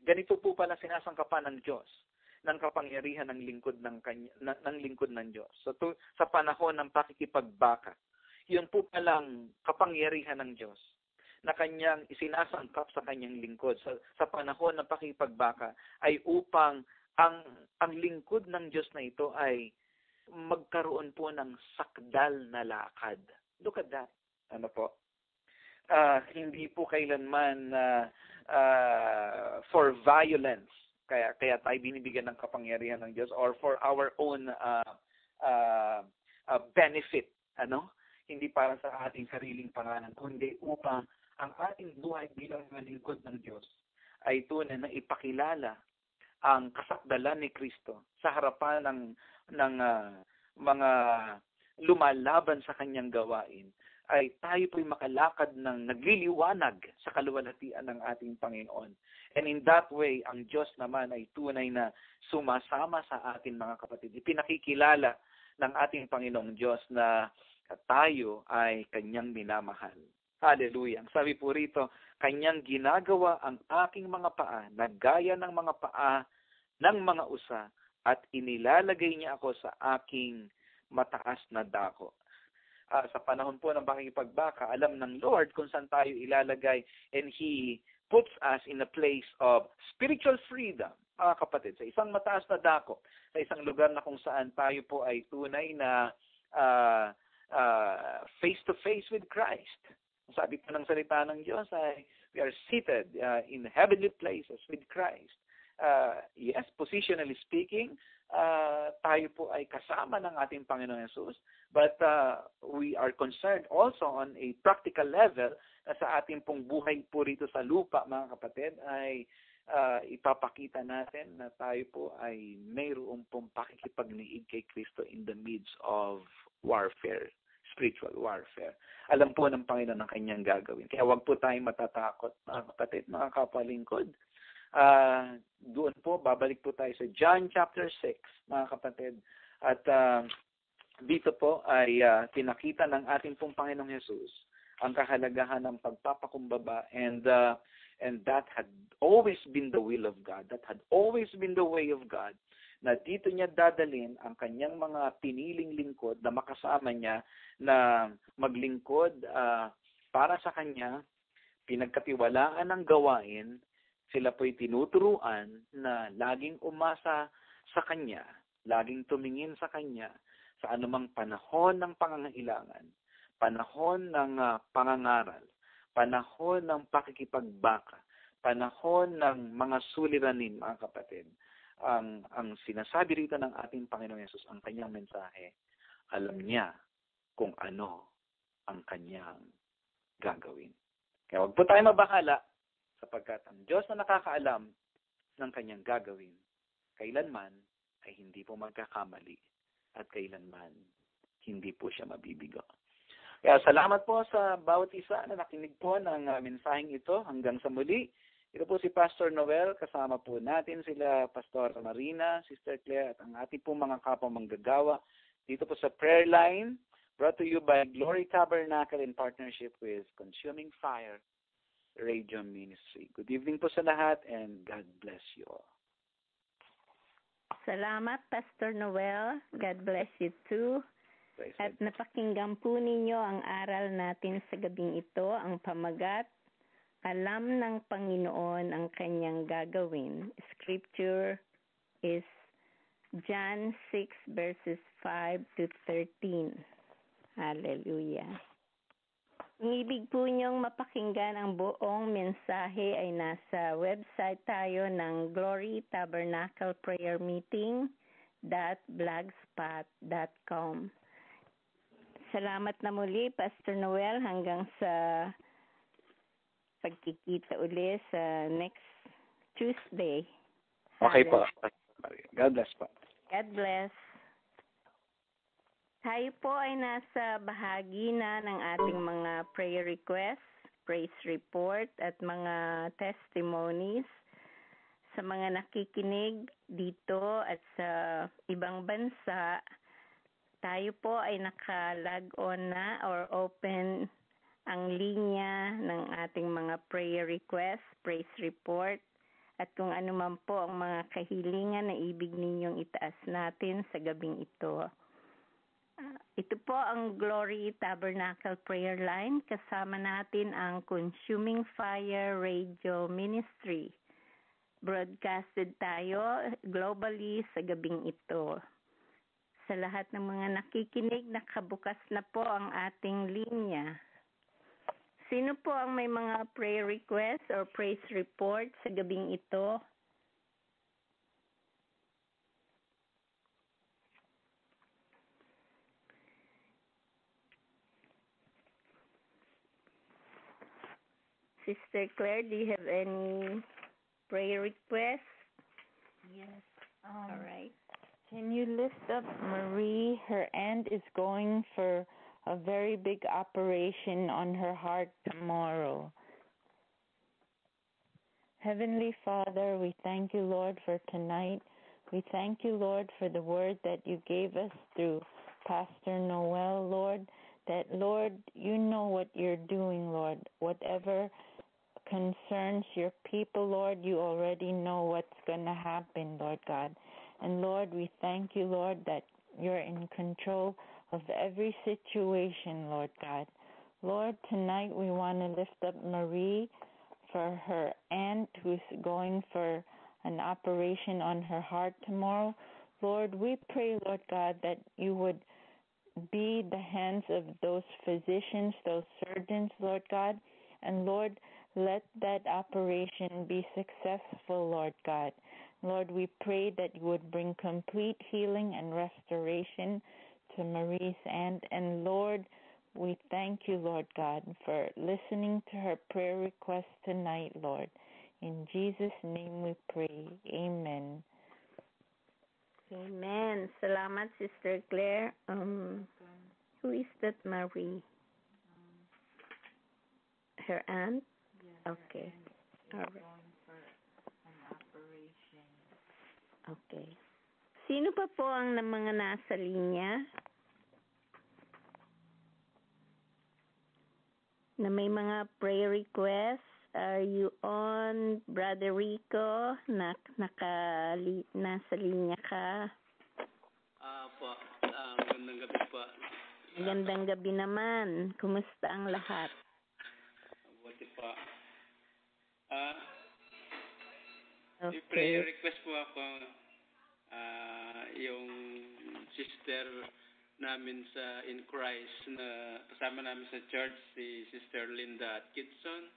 Ganito po pala sinasangkapan ng Diyos ng kapangyarihan ng lingkod ng Diyos. So, sa panahon ng pakikipagbaka, yun po palang kapangyarihan ng Diyos na kanyang isinasangkap sa kanyang lingkod sa panahon ng pakikipagbaka ay upang ang lingkod ng Diyos na ito ay magkaroon po ng sakdal na lakad. Look at that. Ano po? Hindi po kailanman for violence. Kaya tayo binibigyan ng kapangyarihan ng Diyos or for our own benefit. Hindi para sa ating sariling pangalan, kundi upang ang ating buhay bilang mga lingkod ng Diyos ay tunay na ipakilala ang kasakdalan ni Kristo sa harapan ng mga lumalaban sa kanyang gawain, ay tayo po'y makalakad ng nagliliwanag sa kaluwalhatian ng ating Panginoon. And in that way, ang Diyos naman ay tunay na sumasama sa atin, mga kapatid. Ipinakikilala ng ating Panginoong Diyos na tayo ay kanyang minamahal. Hallelujah. Ang sabi po rito, kanyang ginagawa ang aking mga paa na gaya ng mga paa ng mga usa at inilalagay niya ako sa aking mataas na dako. sa panahon po ng pakikipagbaka, alam ng Lord kung saan tayo ilalagay, and He puts us in a place of spiritual freedom, mga kapatid, sa isang mataas na dako, sa isang lugar na kung saan tayo po ay tunay na face-to-face with Christ. Sabi po ng salita ng Diyos ay, we are seated in heavenly places with Christ. Yes, positionally speaking, tayo po ay kasama ng ating Panginoon Jesus, but we are concerned also on a practical level na sa ating pong buhay po rito sa lupa, mga kapatid, ay ipapakita natin na tayo po ay mayroong pong pakikipagniig kay Kristo in the midst of warfare, spiritual warfare. Alam po ng Panginoon ang kanyang gagawin. Kaya huwag po tayong matatakot, mga kapatid, mga kapalingkod. Doon po, babalik po tayo sa John chapter 6, mga kapatid. At dito po ay pinakita ng ating pong Panginoong Jesus ang kahalagahan ng pagpapakumbaba, and that had always been the will of God. That had always been the way of God, na dito niya dadalhin ang kanyang mga piniling lingkod na makasama niya na maglingkod para sa kanya, pinagkatiwalaan ng gawain. Sila po'y tinuturuan na laging umasa sa kanya, laging tumingin sa kanya sa anumang panahon ng pangangailangan, panahon ng pangangaral, panahon ng pakikipagbaka, panahon ng mga suliranin, mga kapatid. Ang sinasabi rito ng ating Panginoon Yesus, ang kanyang mensahe, alam niya kung ano ang kanyang gagawin. Kaya huwag po tayo mabahala, sapagkat ang Diyos na nakakaalam ng kanyang gagawin, kailanman ay hindi po magkakamali at kailanman hindi po siya mabibigo. Kaya salamat po sa bawat isa na nakinig po ng mensaheng ito. Hanggang sa muli, ito po si Pastor Noel, kasama po natin sila Pastor Marina, Sister Claire, at ang ating po mga kapwa manggagawa dito po sa prayer line, brought to you by Glory Tabernacle in partnership with Consuming Fire Radio Ministry. Good evening po sa lahat, and God bless you all. Salamat, Pastor Noel. God bless you too. At napakinggan po ninyo ang aral natin sa gabing ito, ang pamagat, alam ng Panginoon ang kanyang gagawin. Scripture is John 6 verses 5 to 13. Hallelujah. Kung ibig po niyong mapakinggan ang buong mensahe ay nasa website tayo ng Glory Tabernacle Prayer Meeting.blogspot.com. Salamat na muli, Pastor Noel, hanggang sa pagkikita uli sa next Tuesday. Okay po. God bless po. God bless. Tayo po ay nasa bahagi na ng ating mga prayer requests, praise report, at mga testimonies sa mga nakikinig dito at sa ibang bansa. Tayo po ay naka-log on na or open ang linya ng ating mga prayer requests, praise report, at kung ano man po ang mga kahilingan na ibig ninyong itaas natin sa gabing ito. Ito po ang Glory Tabernacle Prayer Line. Kasama natin ang Consuming Fire Radio Ministry. Broadcasted tayo globally sa gabing ito. Sa lahat ng mga nakikinig, nakabukas na po ang ating linya. Sino po ang may mga prayer requests or praise report sa gabing ito? Sister Claire, do you have any prayer requests? Yes. All right. Can you lift up Marie? Her aunt is going for a very big operation on her heart tomorrow. Heavenly Father, we thank you, Lord, for tonight. We thank you, Lord, for the word that you gave us through Pastor Noel, Lord, that, Lord, you know what you're doing, Lord. Whatever concerns your people, Lord, you already know what's going to happen, Lord God. And Lord, we thank you, Lord, that you're in control of every situation, Lord God. Lord, tonight we want to lift up Marie for her aunt who's going for an operation on her heart tomorrow. Lord, we pray, Lord God, that you would be the hands of those physicians, those surgeons, Lord God. And Lord, let that operation be successful, Lord God. Lord, we pray that you would bring complete healing and restoration to Marie's aunt. And Lord, we thank you, Lord God, for listening to her prayer request tonight, Lord. In Jesus' name we pray. Amen. Amen. Salamat, Sister Claire. Who is that Marie? Her aunt? Okay. All right. Okay. Sino pa po ang mga nasa linya? Na may mga prayer requests? Are you on, Brother Rico? Nasa linya ka? Po. Magandang gabi po. Magandang gabi naman. Kumusta ang lahat? Buti po. May Okay. prayer request po ako. Yung sister namin sa In Christ na kasama namin sa church, si Sister Linda Atkinson.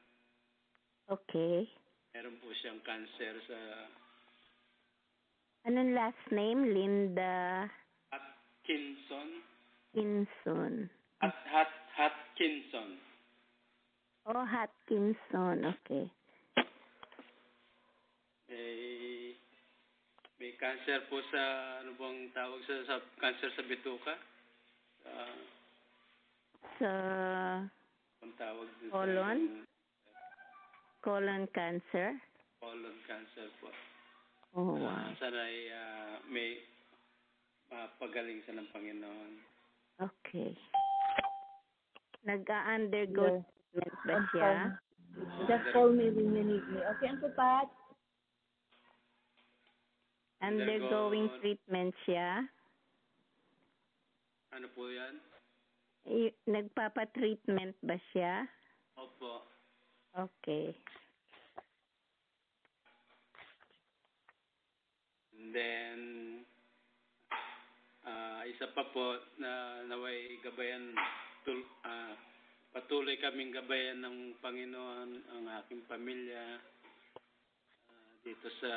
Okay. Meron po siyang cancer sa Anong last name? Linda Atkinson. Kinson. Atkinson. Oh, Hatkinson. Okay. May cancer po sa, ano bang tawag sa cancer sa bituka? Sa Ang tawag dun Colon? sa colon cancer. colon cancer po. Oh, wow. Sana ay may mapagaling sa ng Panginoon. Okay. Nag-undergo treatment ba siya? Just call me when you need me. Okay, Uncle Pat? Undergoing treatment siya? Ano po yan? Nagpapa-treatment ba siya? Opo. Okay. And then, isa pa po na naway gabayan, patuloy kaming gabayan ng Panginoon ang aking pamilya dito sa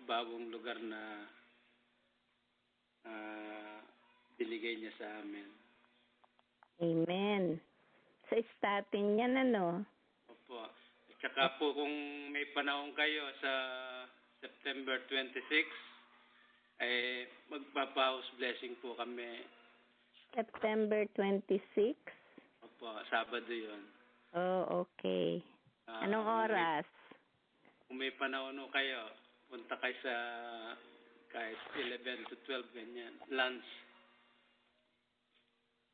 bagong lugar na binigay niya sa amin. Amen. Sa statin yan, ano? Opo. At saka po kung may panahon kayo sa September 26, ay magpapa-house blessing po kami. September 26? Opo, Sabado yun. Oh, okay. Anong oras? Kung may panahon kayo, punta kayo sa kahit 11 to 12, ganyan. Lunch.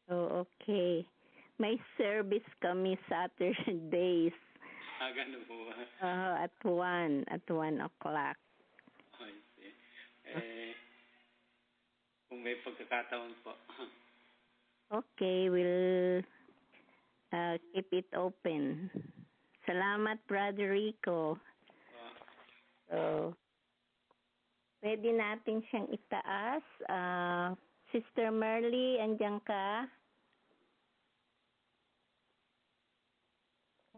Oh, okay. May service kami Saturdays. Ganun po ba? At 1 o'clock. Okay. Kung may pagkakataon po. Okay, we'll keep it open. Salamat, Brother Rico. So, pwede natin siyang itaas. Sister Merly, andyan ka?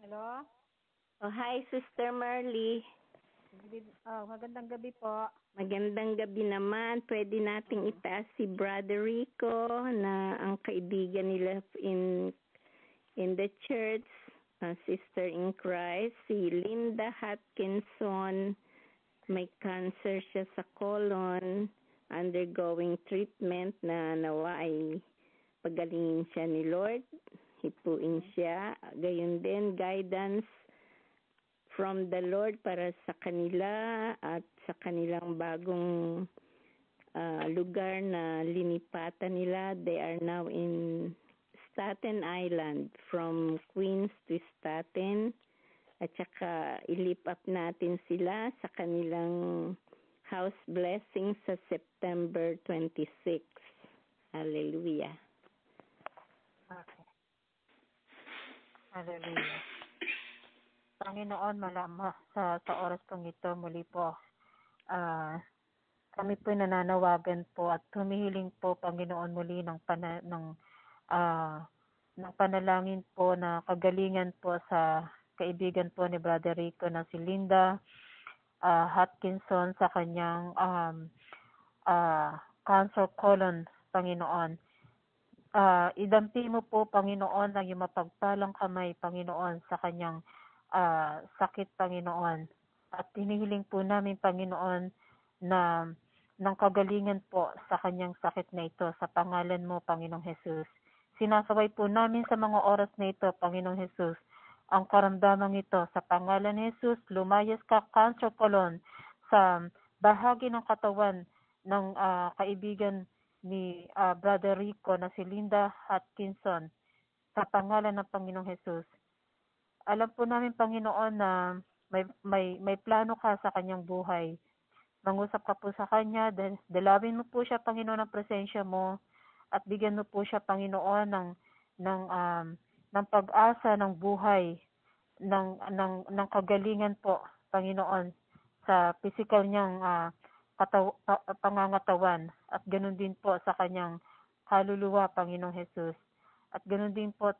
Hello? Oh, hi, Sister Merly. Magandang gabi po. Magandang gabi naman. Pwede nating itaas si Brother Rico na ang kaibigan nila in the church, Sister in Christ, si Linda Atkinson. May cancer siya sa colon, undergoing treatment na nawa ay pagalingin siya ni Lord. Hipuin siya. Gayon din, guidance from the Lord para sa kanila at sa kanilang bagong lugar na linipatan nila. They are now in Staten Island, from Queens to Staten. At saka ilip up natin sila sa kanilang house blessing sa September 26. Hallelujah. Okay. Hallelujah. Panginoon, sa oras pong ito, muli po, kami po nananawagan po at humihiling po, Panginoon, muli ng panalangin po na kagalingan po sa kaibigan po ni Brother Rico na si Linda Hutchinson sa kanyang cancer colon, Panginoon. Idampi mo po, Panginoon, ang iyong mapagpalang kamay, Panginoon, sa kanyang sakit, Panginoon. At hinihiling po namin, Panginoon, na ng kagalingan po sa kanyang sakit na ito sa pangalan mo, Panginoong Jesus. Sinasaway po namin sa mga oras na ito, Panginoong Jesus, ang karamdamang ito sa pangalan ni Jesus. Lumayas ka, cancer colon, sa bahagi ng katawan ng kaibigan ni Brother Rico na si Linda Hutchinson sa pangalan ng Panginoong Jesus. Alam po namin, Panginoon, na may plano ka sa kanyang buhay. Mangusap ka po sa kanya, dalawin mo po siya, Panginoon, ng presensya mo at bigyan mo po siya, Panginoon, ng pag-asa ng buhay, ng kagalingan po, Panginoon, sa physical niyang pangangatawan at ganoon din po sa kanyang kaluluwa, Panginoong Jesus. At ganoon din po,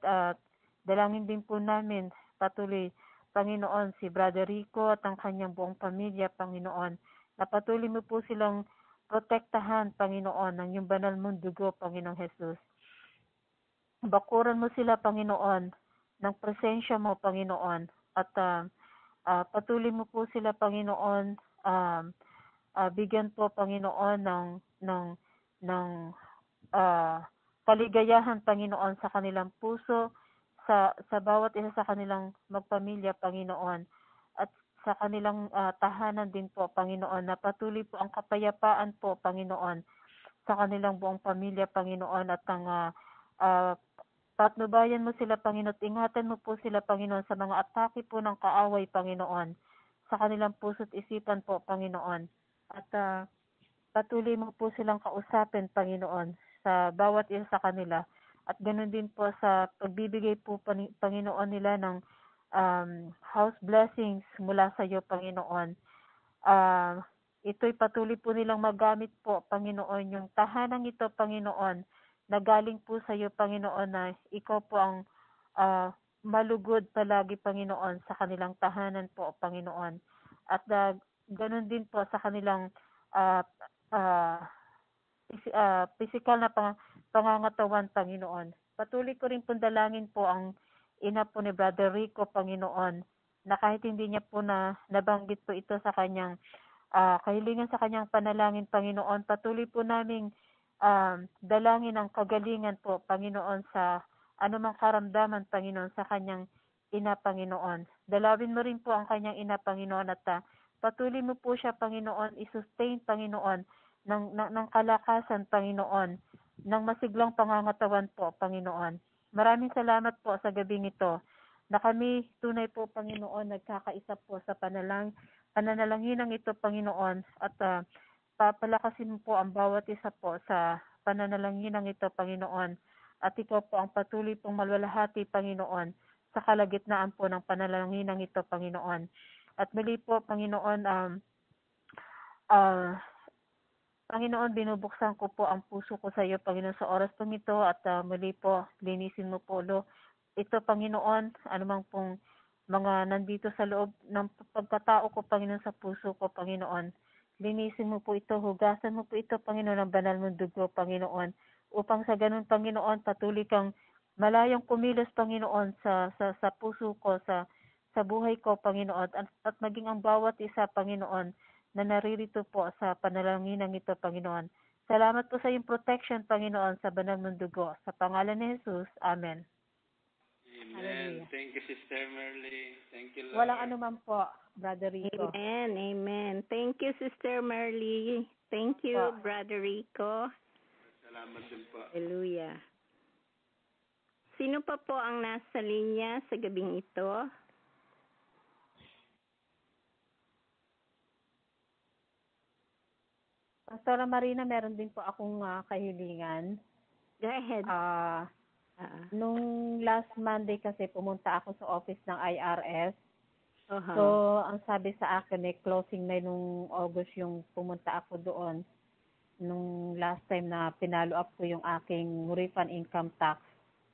dalangin din po namin patuloy, Panginoon, si Brother Rico at ang kanyang buong pamilya, Panginoon, na patuloy mo po silang protektahan, Panginoon, ng iyong banal mong dugo, Panginoong Jesus. Bakuran mo sila, Panginoon, ng presensya mo, Panginoon, at patuloy mo po sila, Panginoon, bigyan po, Panginoon, ng kaligayahan, Panginoon, sa kanilang puso, sa bawat isa sa kanilang magpamilya, Panginoon, at sa kanilang tahanan din po, Panginoon, na patuloy po ang kapayapaan po, Panginoon, sa kanilang buong pamilya, Panginoon, at ang patnubayan mo sila, Panginoon, at ingatan mo po sila, Panginoon, sa mga atake po ng kaaway, Panginoon, sa kanilang puso't isipan po, Panginoon, at patuloy mo po silang kausapin, Panginoon, sa bawat isa sa kanila, at ganoon din po sa pagbibigay po, Panginoon, nila ng house blessings mula sa iyo, Panginoon. Ito'y patuloy po nilang magamit po, Panginoon, yung tahanang ito, Panginoon, na galing po sa iyo, Panginoon, na ikaw po ang malugod palagi, Panginoon, sa kanilang tahanan po, Panginoon. At ganoon din po sa kanilang physical na pangangatawan, Panginoon. Patuloy ko rin dalangin po ang ina po ni Brother Rico, Panginoon, na kahit hindi niya po nabanggit po ito sa kanyang kahilingan sa kanyang panalangin, Panginoon, patuloy po naming dalangin ang kagalingan po, Panginoon, sa anumang karamdaman, Panginoon, sa kanyang ina, Panginoon. Dalawin mo rin po ang kanyang ina, Panginoon, at patuloy mo po siya, Panginoon, i-sustain, Panginoon, ng kalakasan, Panginoon, ng masiglang pangangatawan po, Panginoon. Maraming salamat po sa gabing ito na kami tunay po, Panginoon, nagkakaisa po sa pananalanginang ito, Panginoon, at papalakasin mo po ang bawat isa po sa pananalanginang ito, Panginoon, at ikaw po ang patuloy pong malwalhati, Panginoon, sa kalagitnaan po ng pananalanginang ito, Panginoon. At muli po, Panginoon, Panginoon, binubuksan ko po ang puso ko sa iyo, Panginoon, sa oras pong ito, at muli po, linisin mo po, ito, Panginoon, anumang pong mga nandito sa loob ng pagkatao ko, Panginoon, sa puso ko, Panginoon. Linisin mo po ito, hugasan mo po ito, Panginoon, ng banal mong dugo, Panginoon, upang sa ganun, Panginoon, patuloy kang malayang kumilos, Panginoon, sa puso ko, sa buhay ko, Panginoon, at maging ang bawat isa, Panginoon, na naririto po sa panalanginang ito, Panginoon. Salamat po sa iyong protection, Panginoon, sa banal mong dugo. Sa pangalan ni Jesus, Amen. Amen. Hallelujah. Thank you, Sister Merly. Thank you, Lord. Walang anuman po, Brother Rico. Amen, amen. Thank you, Sister Merly. Thank you, Brother Rico. Salamat din po. Hallelujah. Sino pa po ang nasa linya sa gabing ito? Pastora Marina, meron din po akong kahilingan. Go ahead. Nung last Monday kasi pumunta ako sa office ng IRS. Aha. So, ang sabi sa akin closing na nung August yung pumunta ako doon. Nung last time na pinalo up ko yung aking refund income tax.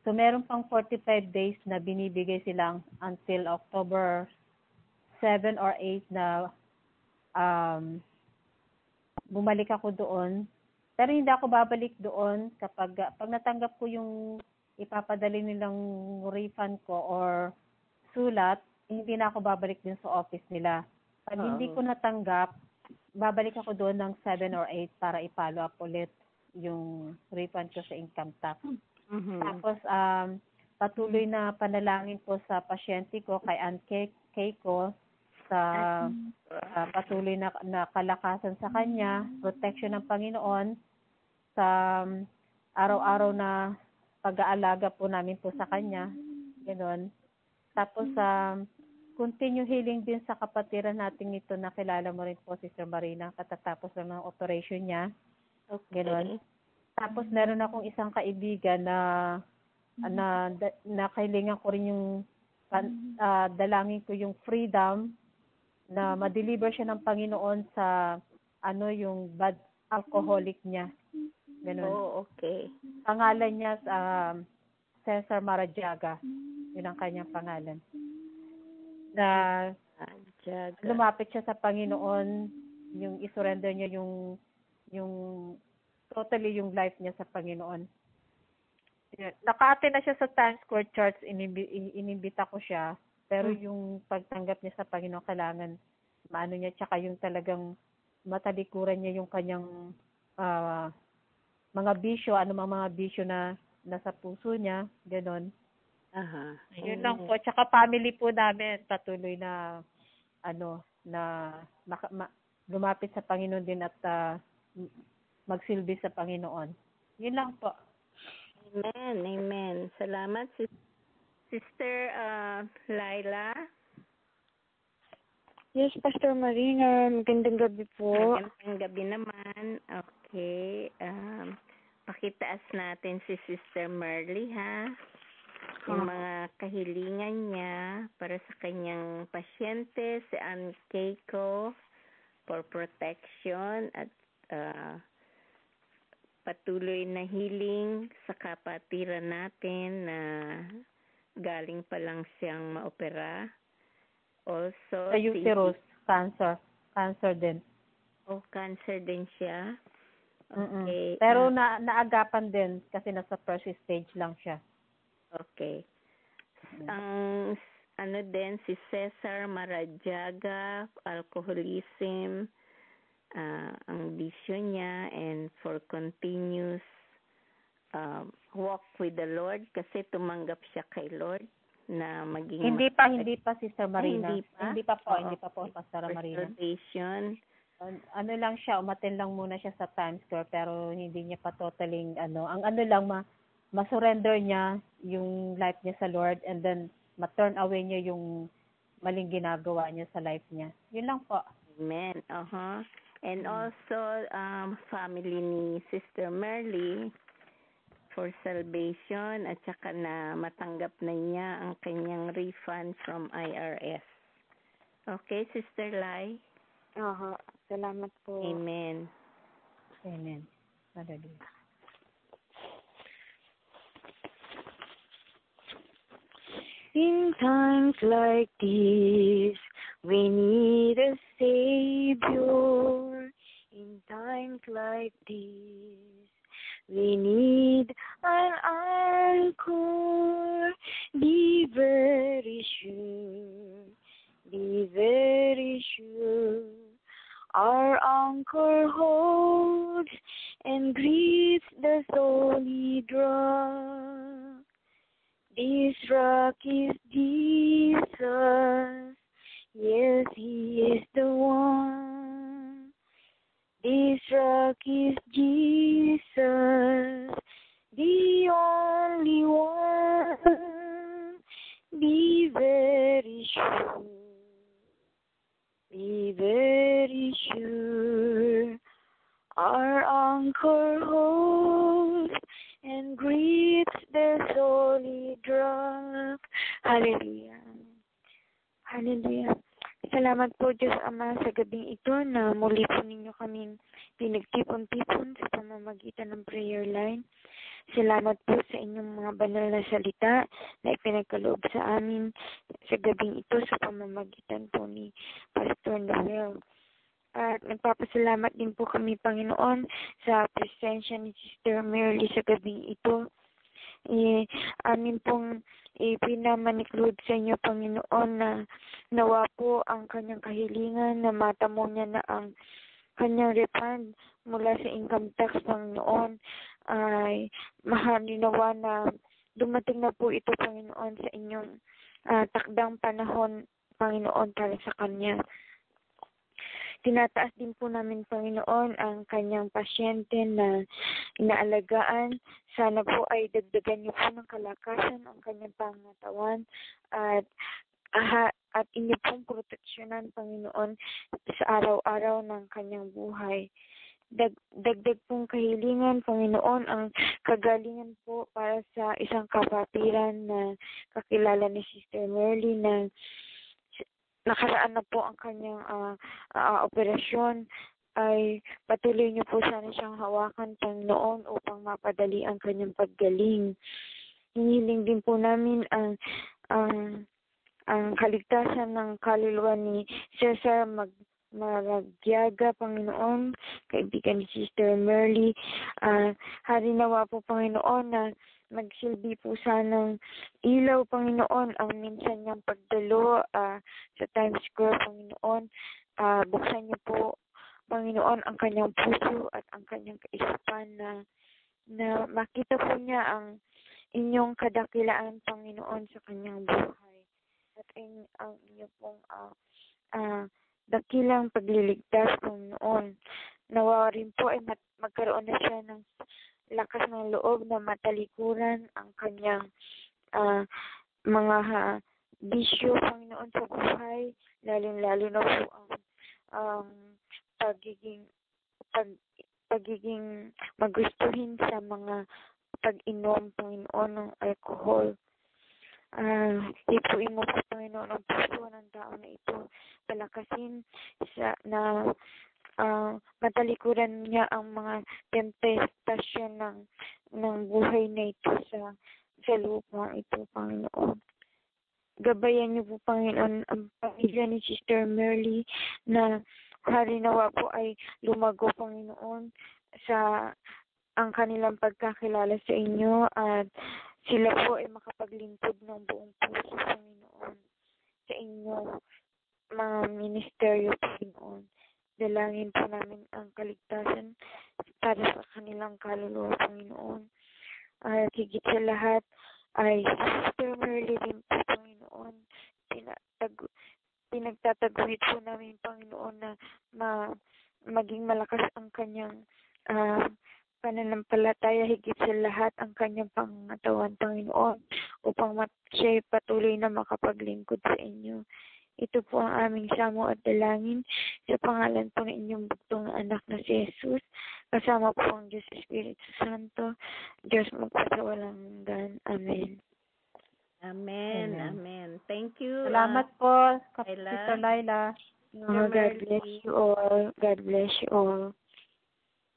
So, meron pang 45 days na binibigay silang until October 7 or 8 na bumalik ako doon. Pero hindi ako babalik doon kapag pag natanggap ko yung ipapadali nilang refund ko or sulat, hindi na ako babalik din sa office nila. Pag hindi ko natanggap, babalik ako doon ng 7 or 8 para i-follow up ulit yung refund ko sa income tax. Tapos, patuloy na panalangin po sa pasyente ko, kay Aunt Keiko, sa patuloy na kalakasan sa kanya, protection ng Panginoon, sa araw-araw na pag-aalaga po namin po sa kanya. Ganoon. Tapos, continue healing din sa kapatiran natin ito na kilala mo rin po, Sister Marina, katatapos lang ng operation niya. Okay. Ganoon. Tapos, meron akong isang kaibigan na kailangan ko rin yung dalangin ko yung freedom na ma-deliver siya ng Panginoon sa yung bad alcoholic niya. Ganun. Oh, okay. Pangalan niya Cesar Maradiaga. Yun ang kanyang pangalan. Na lumapit siya sa Panginoon, yung isurrender niya yung totally yung life niya sa Panginoon. Naka-attend na siya sa Times Square Church, inimbita ko siya, pero yung pagtanggap niya sa Panginoon, kailangan maano niya, tsaka yung talagang matalikuran niya yung kanyang mga bisyo, mga bisyo na nasa puso niya, gano'n. Aha. Yun lang po. Tsaka family po namin, patuloy na lumapit sa Panginoon din at magsilbi sa Panginoon. Yun lang po. Amen. Amen. Salamat, Sister Laila. Yes, Pastor Marina. Magandang gabi po. Magandang gabi naman. Okay. Pakitaas natin si Sister Merly, ha? Yung mga kahilingan niya para sa kanyang pasyente, si Aunt Keiko, for protection at patuloy na healing sa kapatiran natin na galing pa lang siyang maopera. Also, Sa uterus, cancer din. Oh, cancer din siya. Okay. Pero naagapan din kasi nasa first stage lang siya. Okay. Ang din si Cesar Maradiaga, alcoholism, ang bisyo niya, and for continuous walk with the Lord kasi tumanggap siya kay Lord na maging Hindi pa Sister Marina. Hindi pa po Pastor Marina. Salvation. Ano lang siya, umattend lang muna siya sa Times Square pero hindi niya pa totaling ang lang ma-surrender niya yung life niya sa Lord and then ma-turn away niya yung maling ginagawa niya sa life niya. Yun lang po. Amen. And also family ni Sister Merly for salvation at saka na matanggap na niya ang kanyang refund from IRS. Okay, Sister Lai? Salamat po. Amen. Amen. Hallelujah. In times like these, we need a Savior. In times like these, we need an anchor. Be very sure. Be very sure. Our anchor holds and grips the solid rock. This rock is Jesus. Yes, He is the one. This rock is Jesus, the only one. Be very sure. Be very sure. Our anchor holds and grips the soul. Hallelujah. Hallelujah. Salamat po, Diyos Ama, sa gabing ito na muli po ninyo kaming pinagtipon-tipon sa pamamagitan ng prayer line. Salamat po sa inyong mga banal na salita na ipinagkaloob sa amin sa gabing ito sa pamamagitan po ni Pastor Noel. At nagpapasalamat din po kami, Panginoon, sa presensya ni Sister Merly sa gabing ito. Amin pong pinamaniklod sa inyo, Panginoon, na nawa po ang kanyang kahilingan na matamo niya na ang kanyang refund mula sa income tax, Panginoon, ay nawa na dumating na po ito, Panginoon, sa inyong takdang panahon, Panginoon, para sa kanya. Tinataas din po namin, Panginoon, ang kanyang pasyente na inaalagaan. Sana po ay dagdagan niyo po ng kalakasan ang kanyang pangatawan at inyo pong proteksyonan, Panginoon, sa araw-araw ng kanyang buhay. Dagdag pong kahilingan, Panginoon, ang kagalingan po para sa isang kapatiran na kakilala ni Sister Merly na nakaraan na po ang kanyang operasyon, ay patuloy niyo po sana siyang hawakan, Panginoon, upang mapadali ang kanyang paggaling. Hinihiling din po namin ang kaligtasan ng kaluluwa ni Cesar Maragyaga, Panginoon, kaibigan ni Sister Merly. Harinawa po, Panginoon, na magsilbi po sanang ilaw, Panginoon, ang minsan niyang pagdalo sa Times Square, Panginoon. Buksan niyo po, Panginoon, ang kanyang puso at ang kanyang kaisipan na makita po niya ang inyong kadakilaan, Panginoon, sa kanyang buhay. At ang inyong pong dakilang pagliligtas, Panginoon. Nawa rin po ay magkaroon na siya ng lakas ng loob na matalikuran ang kanyang mga bisyo, Panginoon, sa buhay, lalo na po ang pagiging magustuhin sa mga pag-inom, Panginoon, ng alcohol. Ipuin mo po, Panginoon, ang puso ng tao na ito, palakasin na matalikuran niya ang mga tempestasyon ng buhay na ito sa lupa ito, Panginoon. Gabayan niyo po, Panginoon, ang pamilya ni Sister Merly na harinawa po ay lumago, Panginoon, sa ang kanilang pagkakilala sa inyo at sila po ay makapaglingkod ng buong puso, Panginoon, sa inyong mga ministeryo, Panginoon. Dalangin po namin ang kaligtasan para sa kanilang kaluluwa, Panginoon. At higit sa lahat ay Sister Merly din po, Panginoon. Pinagtataguhit po namin, Panginoon, na maging malakas ang kanyang pananampalataya, higit sa lahat ang kanyang pangatawan, Panginoon, upang siya patuloy na makapaglingkod sa inyo. Ito po ang aming samo at dalangin sa pangalan po ng inyong bugtong na anak na si Jesus. Kasama po ang Diyos Espiritu Santo, Diyos magpasawalang hanggan. Amen. Amen. Amen. Thank you. Salamat po, Laila. Sister Laila. God bless you all. God bless you all.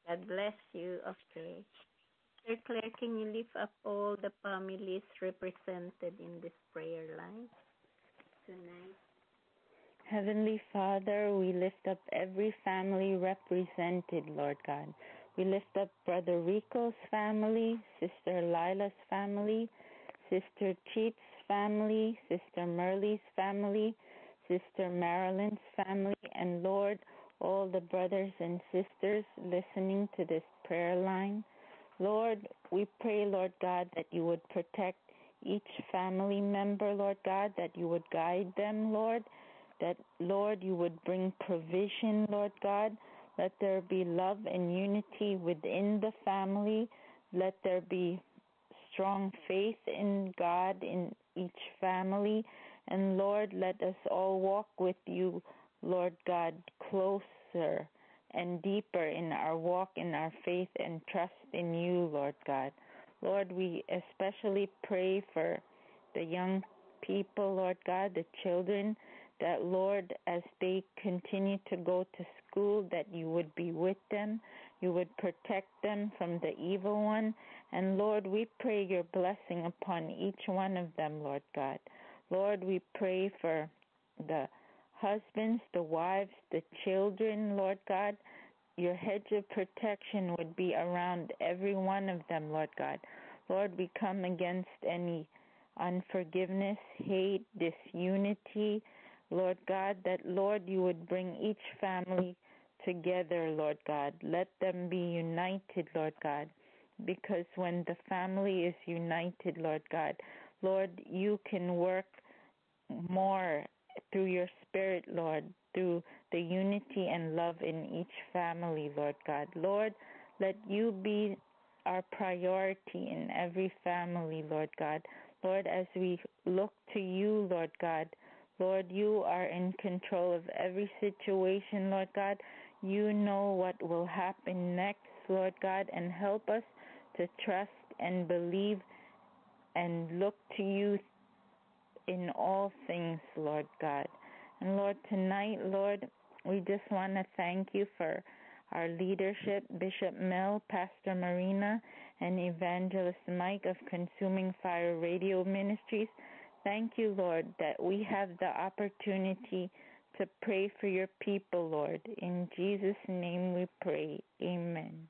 God bless you. Okay. Sister Claire, can you lift up all the families represented in this prayer line tonight? Heavenly Father, we lift up every family represented, Lord God. We lift up Brother Rico's family, Sister Lila's family, Sister Cheat's family, Sister Merly's family, Sister Marilyn's family, and Lord, all the brothers and sisters listening to this prayer line. Lord, we pray, Lord God, that you would protect each family member, Lord God, that you would guide them, Lord, that, Lord, you would bring provision, Lord God. Let there be love and unity within the family. Let there be strong faith in God in each family. And, Lord, let us all walk with you, Lord God, closer and deeper in our walk, in our faith and trust in you, Lord God. Lord, we especially pray for the young people, Lord God, the children, that, Lord, as they continue to go to school, that you would be with them, you would protect them from the evil one. And, Lord, we pray your blessing upon each one of them, Lord God. Lord, we pray for the husbands, the wives, the children, Lord God. Your hedge of protection would be around every one of them, Lord God. Lord, we come against any unforgiveness, hate, disunity, Lord God, that, Lord, you would bring each family together, Lord God. Let them be united, Lord God, because when the family is united, Lord God, Lord, you can work more through your Spirit, Lord, through the unity and love in each family, Lord God. Lord, let you be our priority in every family, Lord God. Lord, as we look to you, Lord God, Lord, you are in control of every situation, Lord God. You know what will happen next, Lord God, and help us to trust and believe and look to you in all things, Lord God. And Lord, tonight, Lord, we just want to thank you for our leadership, Bishop Mel, Pastor Marina, and Evangelist Mike of Consuming Fire Radio Ministries. Thank you, Lord, that we have the opportunity to pray for your people, Lord. In Jesus' name we pray. Amen.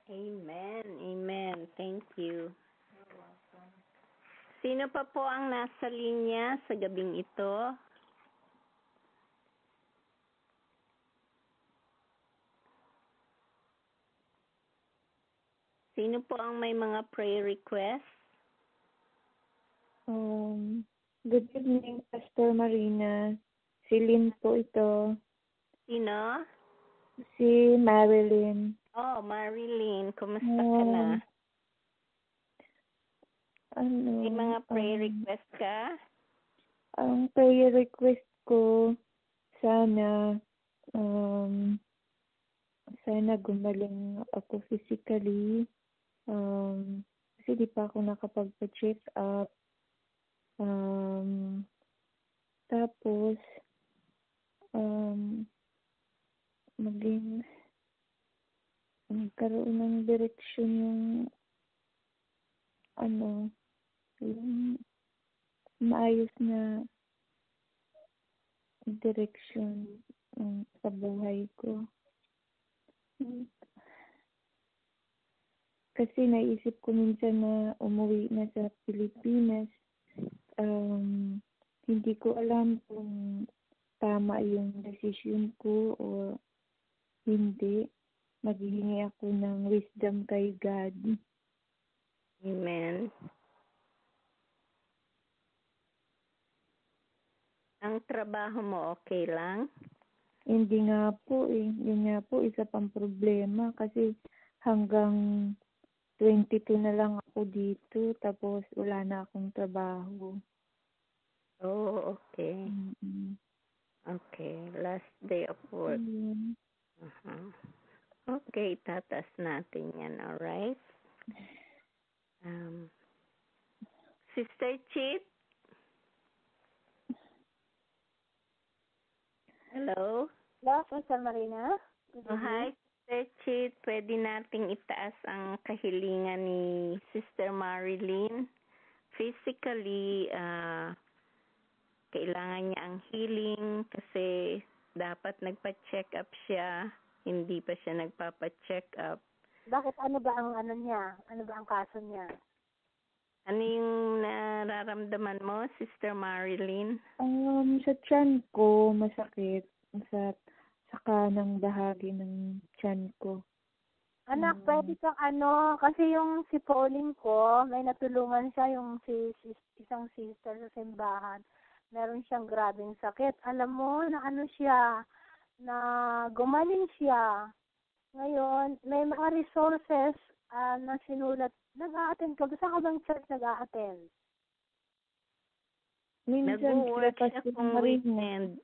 Amen. Amen. Thank you. Sino pa po ang nasa linya sa gabing ito? Sino po ang may mga prayer requests? Good evening, Pastor Marina. Si Lynn po ito. Sino? Si Marilyn. Oh, Marilyn. Kumusta ka na? May mga prayer request ka? Ang prayer request ko, sana gumaling ako physically. Kasi di pa ako nakapagpa-check up. Tapos, magkaroon ng direksyon yung maayos na direksyon sa buhay ko. Kasi naisip ko minsan na umuwi na sa Pilipinas. Hindi ko alam kung tama yung decision ko o hindi. Maghihingi ako ng wisdom kay God. Amen. Ang trabaho mo okay lang? Hindi nga po eh. Yun nga po, isa pang problema kasi hanggang 22 na lang ako dito tapos wala na akong trabaho. Oh, okay. Mm-hmm. Okay, last day of work. Mm-hmm. Okay, tatas natin yan, alright? Sister Chit? Hello? Hello, Pastor Marina. Oh, hi, Sister Chit. Pwede nating itaas ang kahilingan ni Sister Marilyn. Physically, kailangan niya ang healing kasi dapat nagpa-check up siya. Hindi pa siya nagpapa-check up. Bakit? Ano ba ang niya? Ano ba ang kaso niya? Ano yung nararamdaman mo, Sister Marilyn? Sa tiyan ko, masakit. Sa kanang bahagi ng tiyan ko. Anak, pwede kang kasi yung si Pauline ko, may natulungan siya, yung isang sister sa simbahan. Meron siyang grabing sakit. Alam mo, na gumaling siya. Ngayon, may mga resources na sinulat. Nag-a-attend ka. Saan ka bang church nag-a-attend? Minsan Nag-work siya kung weekend.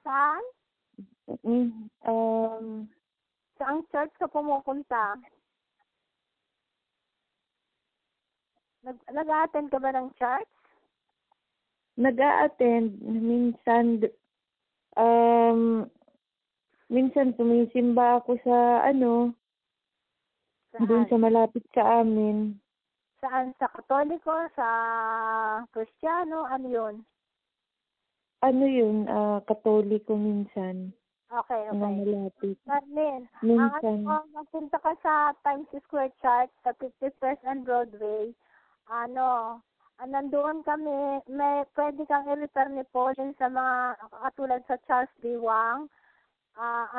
Saan? Saang church ka pumupunta? Nag-a-attend ka ba ng church? nag-a-attend, minsan tumisimba ako sa doon Saan? sa malapit sa amin. Saan? Sa Katoliko? Sa Kristiyano? Ano yun? Katoliko minsan. Okay, Mga okay. malapit. Marlene, Minsan. magpunta ka sa Times Square Church sa 51st and Broadway. Nandoon kami, pwede kang i-refer ni Pauline sa mga katulad sa Charles D. Wang.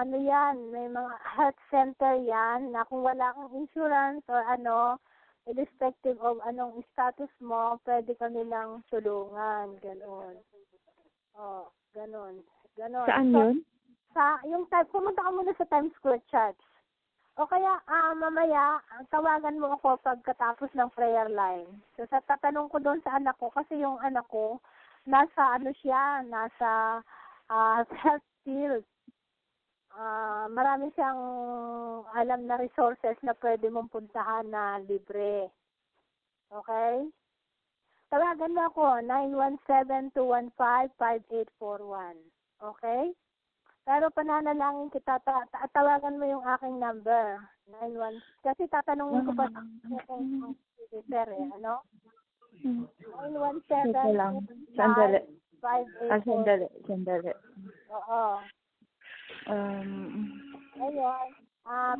May mga health center yan na kung wala kang insurance or irrespective of anong status mo, pwede ka nilang tulungan. Ganon. Ganon. Saan yun? Pumunta ka muna sa Times Square Church. O kaya, mamaya, tawagan mo ako pagkatapos ng prayer line. So, tatanong ko doon sa anak ko, kasi yung anak ko, nasa health field. Marami siyang alam na resources na pwede mong puntahan na libre. Okay? Tawagan mo ako, 917-215-5841. Okay? Pero pananalangin kita, tawagan mo yung aking number, 91. Kasi tatanungin ko pa kung ano? 917 Sandali. 5841. Sandali. Oo. Ayun.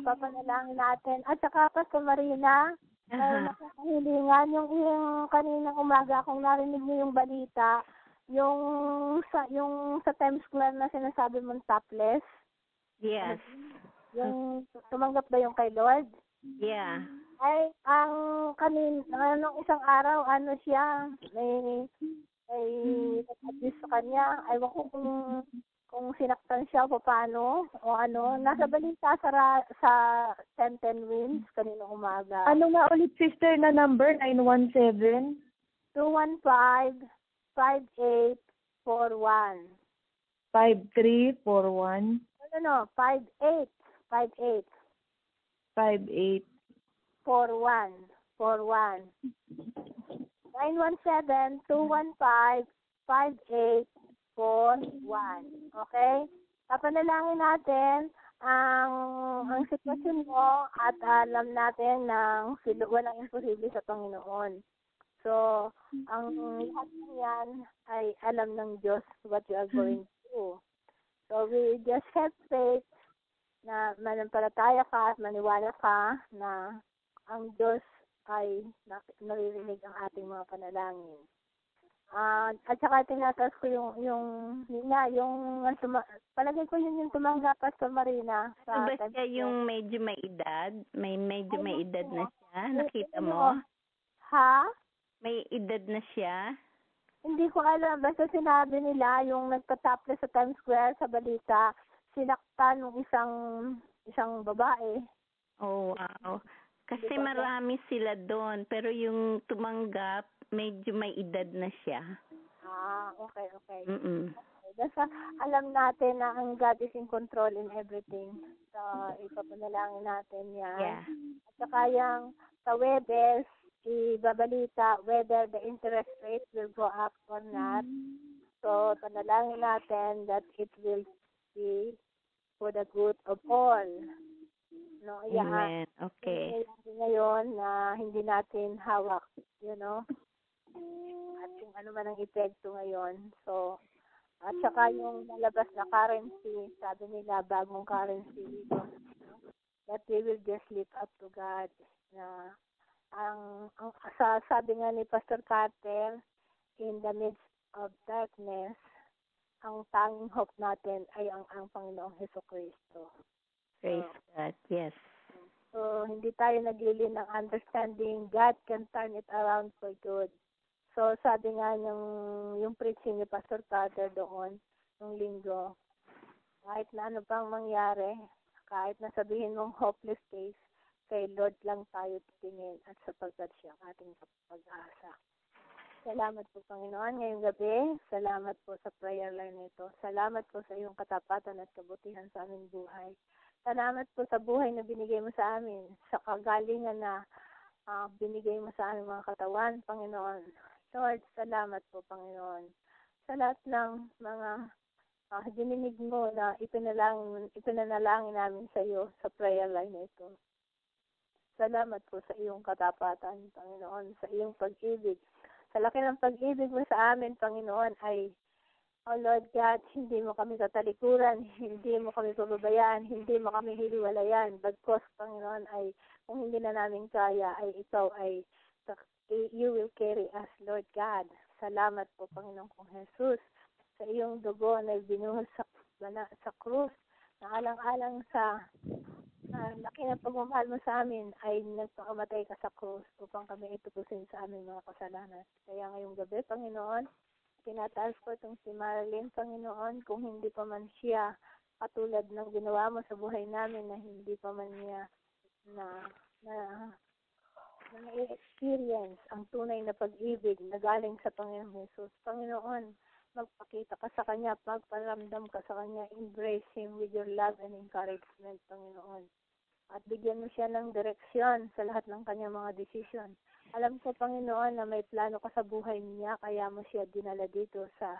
Papanalangin natin. At saka pa sa Marina, nakakahilingan yung kaninang umaga kung narinig mo yung balita, yung sa Times Square na sinasabi mong topless. Yes. Yung tumanggap ba yung kay Lord? Yeah. Ay, nung isang araw, siya, may nag-abuse sa kanya. Aywan ko kung sinaktan siya o paano, o nasa balita sa 1010 Wins kaninang umaga. Ano nga ulit, sister, na number? 917? 215-5841. 5341? 58. 58. 41. 917-215-5841. Okay? Papanalangin natin ang sitwasyon mo at alam natin na walang imposible sa Panginoon. So, ang lahat ng yan ay alam ng Diyos what you are going through. So, we just have faith na manampalataya ka at maniwala ka na ang Diyos ay naririnig ang ating mga panalangin. At saka tinatas ko palagay ko yun yung tumanggap Pastor Marina. Ano ba siya yung medyo may edad? Medyo may edad na siya? Nakita mo? Ha? May edad na siya? Hindi ko alam. Basta sinabi nila yung nagpa-topless sa Times Square sa balita, sinaktan ng isang babae. Oh, wow. Kasi marami sila doon. Pero yung tumanggap, medyo may edad na siya. Okay. Mm-mm. Basta alam natin na ang God is in control in everything. So, ipapanalangin natin yan. Yeah. At saka yung sa Webes, ibabalita whether the interest rate will go up or not. So, panalangin natin that it will be for the good of all. No, Amen. Okay. Ngayon na hindi natin hawak, at kung ano man ang epekto ngayon. So, at saka yung nalabas na currency, sabi nila bagong currency, that we will just lift up to God. Na sabi nga ni Pastor Carter, in the midst of darkness, ang tanging hope natin ay ang Panginoong Hesukristo. Praise God. Yes. So, hindi tayo naglilin ng understanding. God can turn it around for good. So, sabi nga yung preaching ni Pastor Carter doon, nung linggo, kahit na ano pang mangyari, kahit na sabihin mong hopeless case, kay Lord lang tayo titingin at sapagkat siya ang ating pag-asa. Salamat po, Panginoon, ngayong gabi. Salamat po sa prayer line nito. Salamat po sa iyong katapatan at kabutihan sa aming buhay. Salamat po sa buhay na binigay mo sa amin, sa kagalingan na binigay mo sa aming mga katawan, Panginoon. Lord, salamat po, Panginoon. sa lahat ng mga dininig mo na ipinanalangin namin sa iyo sa prayer line na ito. Salamat po sa iyong katapatan, Panginoon, sa iyong pag-ibig. Sa laki ng pag-ibig mo sa amin, Panginoon, ay, oh Lord God, hindi mo kami tatalikuran, hindi mo kami pababayaan, hindi mo kami hiliwalayan. Bagkos, Panginoon, ay kung hindi na namin kaya, ay ikaw ay you will carry us, Lord God. Salamat po, Panginoon kong Jesus, sa iyong dugo na binuhos sa krus, na alang-alang sa laki ng pagmamahal mo sa amin ay nagpakamatay ka sa krus upang kami itutusin sa aming mga kasalanan. Kaya ngayong gabi, Panginoon, tinataas ko itong si Marilyn, Panginoon, kung hindi pa man siya katulad ng ginawa mo sa buhay namin na hindi pa man niya na-experience ang tunay na pag-ibig na galing sa Panginoon Jesus. Panginoon, magpakita ka sa Kanya, pagparamdam ka sa Kanya, embrace Him with your love and encouragement, Panginoon. At bigyan mo siya ng direksyon sa lahat ng kanyang mga desisyon. Alam ko, Panginoon, na may plano ka sa buhay niya, kaya mo siya dinala dito sa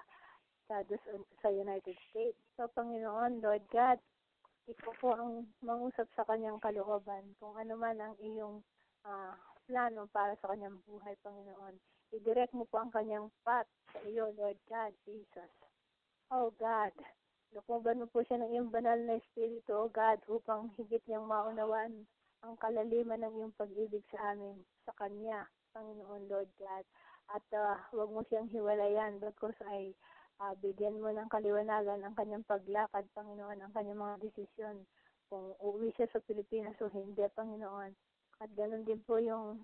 United States. So, Panginoon, Lord God, ikaw po ang mangusap sa kanyang kalooban. Kung ano man ang iyong plano para sa kanyang buhay, Panginoon. I-direct mo po ang kanyang path sa iyo, Lord God, Jesus. Oh God, lukuban mo po siya ng iyong banal na espiritu, O God, upang higit niyang maunawaan ang kalaliman ng iyong pag-ibig sa amin, sa Kanya, Panginoon, Lord God. At huwag mo siyang hiwalayan, bagkus ay bigyan mo ng kaliwanagan ang kanyang paglakad, Panginoon, ang kanyang mga desisyon, kung uuwi siya sa Pilipinas o hindi, Panginoon. At ganoon din po yung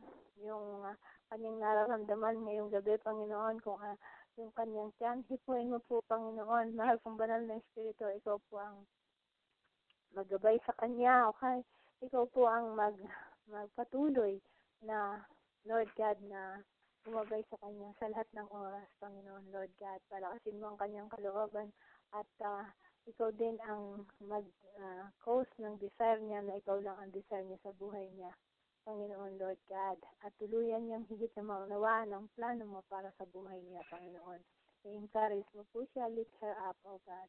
kanyang nararamdaman ngayong gabi, Panginoon, kung yung kanyang tiyan. Hipuin mo po, Panginoon, mahal kong banal na espiritu, ikaw po ang maggabay sa kanya, okay? Ikaw po ang magpatuloy na, Lord God, na gumabay sa kanya sa lahat ng oras, Panginoon, Lord God. Palakasin mo ang kanyang kalooban at ikaw din ang mag-cause ng desire niya na ikaw lang ang desire niya sa buhay niya, Panginoon, Lord God, at tuluyan niyang higit na maunawaan ang plano mo para sa buhay niya, Panginoon. I-encourage mo po siya, lift her up, O God.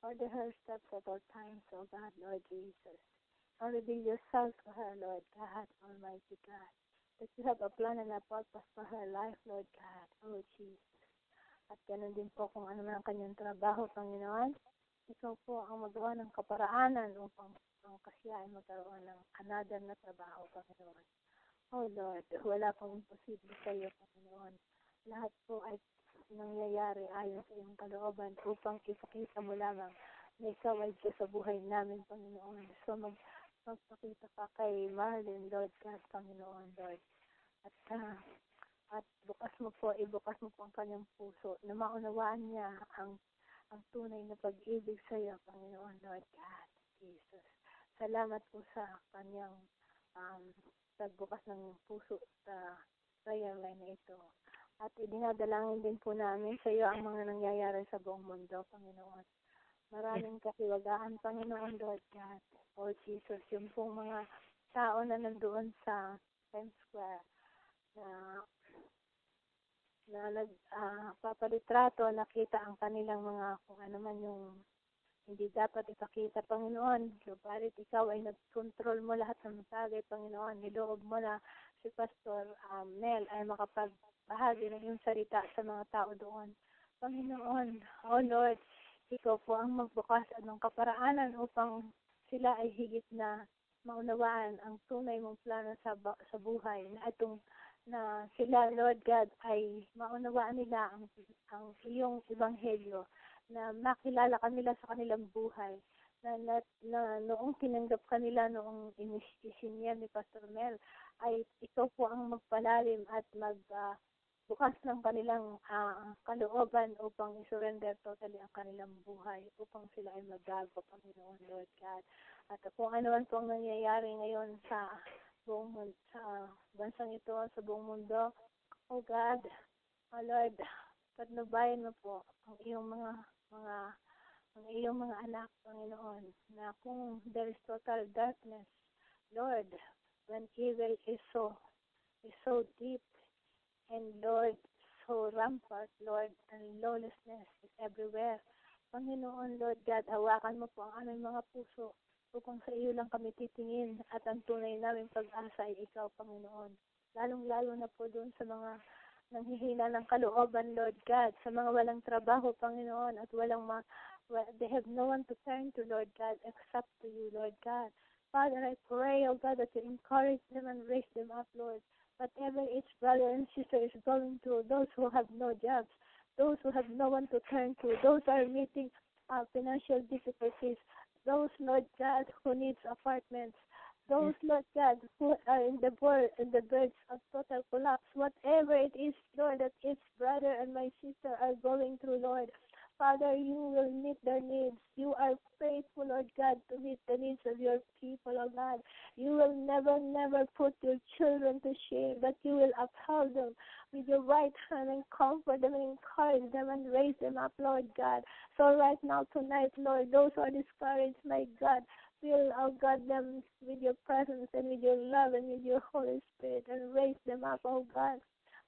Order her steps at all times, O God, Lord Jesus. Reveal yourself to her, Lord God, Almighty God. That you have a plan and a purpose for her life, Lord God, O Jesus. At ganun din po kung ano man ang kanyang trabaho, Panginoon. Ikaw po ang magawa ng kaparaanan upang siya ay magkaroon ng another na trabaho, Panginoon. Oh Lord, wala pong imposible sa iyo, Panginoon. Lahat po ay nangyayari ayon sa iyong kalooban upang ipakita mo lamang na ikaw ay Diyos sa buhay namin, Panginoon. So magpakita ka kay Marlene, Lord God, Panginoon, Lord. At ibukas mo po ang kanyang puso na maunawaan niya ang tunay na pag-ibig sa iyo, Panginoon, Lord God, Jesus. Salamat po sa kanyang pagbukas ng puso sa prayer line na ito. At idinadalangin din po namin sa iyo ang mga nangyayari sa buong mundo, Panginoon. Maraming kahiwagaan, Panginoon, Lord God. O Jesus, yung pong mga tao na nandoon sa Times Square na nagpapalitrato, nakita ang kanilang mga kung ano man yung hindi dapat ipakita, Panginoon. Subalit ikaw ay nag-control mo lahat ng bagay, Panginoon. Niloob mo na si Pastor Mel ay makapagbahagi ng iyong salita sa mga tao doon. Panginoon, O Lord, ikaw po ang magbukas ng kaparaanan upang sila ay higit na maunawaan ang tunay mong plano sa buhay na sila, Lord God, ay maunawaan nila ang iyong ebanghelyo, na makilala kanila sa kanilang buhay, na noong tinanggap kanila, noong inisiniyan ni Pastor Mel, ay ikaw po ang magpalalim at magbukas ng kanilang kalooban upang isurrender totally ang kanilang buhay, upang sila ay magbago, Panginoon, Lord God. At kung ano man po ang nangyayari ngayon sa bansang ito, sa buong mundo, O God, O Lord, patnubayan mo po ang iyong mga anak, Panginoon, na kung there is total darkness, Lord, when evil is so deep, and Lord, so rampant, Lord, and lawlessness is everywhere. Panginoon, Lord God, hawakan mo po ang aming mga puso upang sa iyo lang kami titingin at ang tunay naming pag-asa ay ikaw, Panginoon. Lalong-lalo na po doon sa mga nanghihina ng kalooban, Lord God, sa mga walang trabaho, Panginoon, at they have no one to turn to, Lord God, except to you, Lord God. Father, I pray, oh God, that you encourage them and raise them up, Lord. Whatever each brother and sister is going through, those who have no jobs, those who have no one to turn to, those who are meeting financial difficulties, those, Lord God, who needs apartments, those, Lord God, who are in the verge of total collapse, whatever it is, Lord, that each brother and my sister are going through, Lord. Father, you will meet their needs. You are faithful, Lord God, to meet the needs of your people, oh God. You will never, never put your children to shame, but you will uphold them with your right hand and comfort them and encourage them and raise them up, Lord God. So right now, tonight, Lord, those who are discouraged, my God, fill, oh God, them with your presence and with your love and with your Holy Spirit and raise them up, oh God.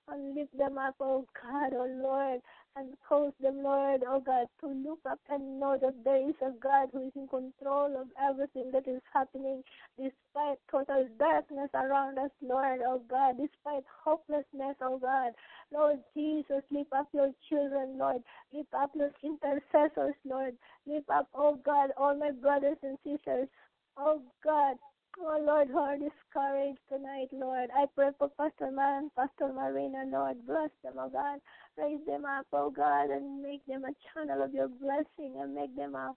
And lift them up, oh God, oh Lord, and cause them, Lord, oh God, to look up and know that there is a God who is in control of everything that is happening, despite total darkness around us, Lord, oh God, despite hopelessness, oh God. Lord Jesus, lift up your children, Lord. Lift up your intercessors, Lord. Lift up, oh God, all my brothers and sisters, oh God. Oh Lord, who are discouraged tonight, Lord. I pray for Pastor Man, Pastor Marina, Lord. Bless them, oh God. Raise them up, oh God, and make them a channel of your blessing and make them a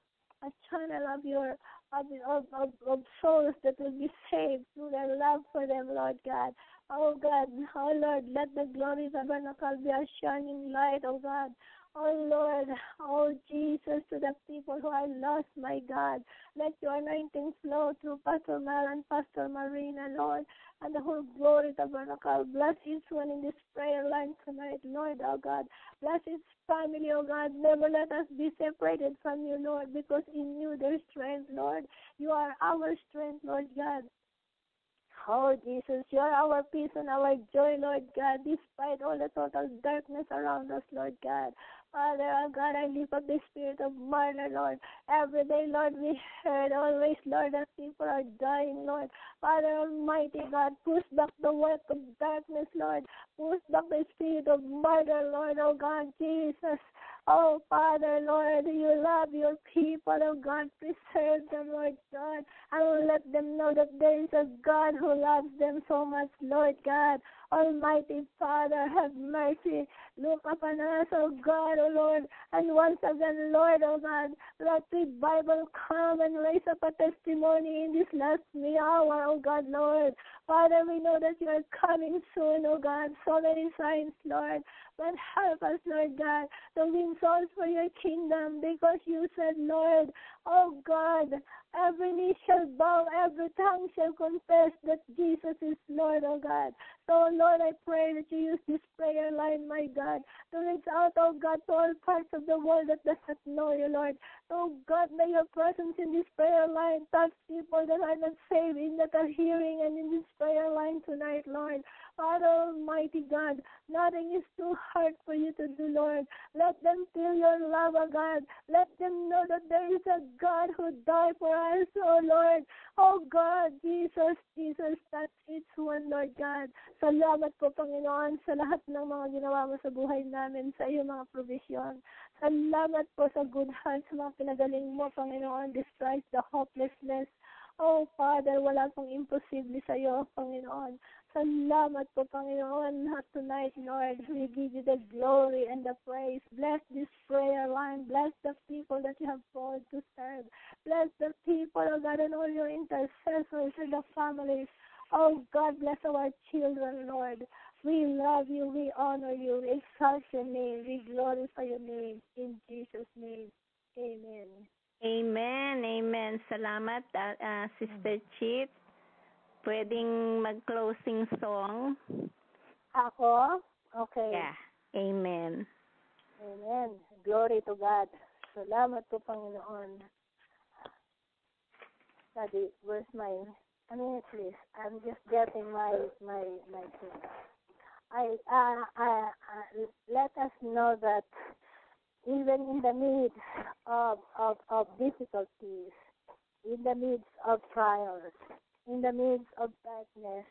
channel of your of souls that will be saved through their love for them, Lord God. Oh God, oh Lord, let the glory tabernacle be a shining light, oh God. Oh Lord, oh Jesus, to the people who are lost, my God. Let your anointing flow through Pastor Mel and Pastor Marina, Lord, and the whole glory tabernacle. Bless each one in this prayer line tonight, Lord, oh God. Bless each family, oh God. Never let us be separated from you, Lord, because in you there's strength, Lord. You are our strength, Lord God. Oh, Jesus, you are our peace and our joy, Lord God, despite all the total darkness around us, Lord God. Father, oh God, I lift up the spirit of murder, Lord. Every day, Lord, we heard always, Lord, that people are dying, Lord. Father Almighty God, push back the work of darkness, Lord. Push back the spirit of murder, Lord, oh God, Jesus. Oh, Father, Lord, you love your people, oh God. Preserve them, Lord God. And let them know that there is a God who loves them so much, Lord God. Almighty Father, have mercy. Look upon us, oh God, oh Lord. And once again, Lord, oh God, let the Bible come and raise up a testimony in this last hour, oh God, Lord. Father, we know that you are coming soon, oh God. So many signs, Lord. But help us, Lord God, to win souls for your kingdom, because you said, Lord, oh God, every knee shall bow, every tongue shall confess that Jesus is Lord, oh God. So, Lord, I pray that you use this prayer line, my God, to reach out, oh God, to all parts of the world that does not know you, Lord. Oh God, may your presence in this prayer line touch people that are not saving, that are hearing, and in this prayer line tonight, Lord. Father Almighty God, nothing is too hard for you to do, Lord. Let them feel your love, oh God. Let them know that there is a God who died for us, oh Lord. Oh God, Jesus, touch each one, Lord God. Salamat po, Panginoon, sa lahat ng mga ginawa mo sa buhay namin, sa iyong mga provision. Salamat po sa good heart, sa mga pinagaling mo, Panginoon, despite the hopelessness. Oh, Father, wala pong imposible sa iyo, Panginoon. Salamat po, Panginoon. Tonight, Lord, we give you the glory and the praise. Bless this prayer line. Bless the people that you have called to serve. Bless the people, oh God, and all your intercessors and the families. Oh, God, bless our children, Lord. We love you. We honor you. We exalt your name. We glorify your name. In Jesus' name, amen. Amen, amen. Salamat, Sister Chit. Pwedeng mag-closing song? Ako? Okay. Yeah. Amen. Amen. Glory to God. Salamat po, Panginoon. Daddy, where's my... A minute, please. I'm just getting my thing. let us know that even in the midst of difficulties, in the midst of trials, in the midst of darkness,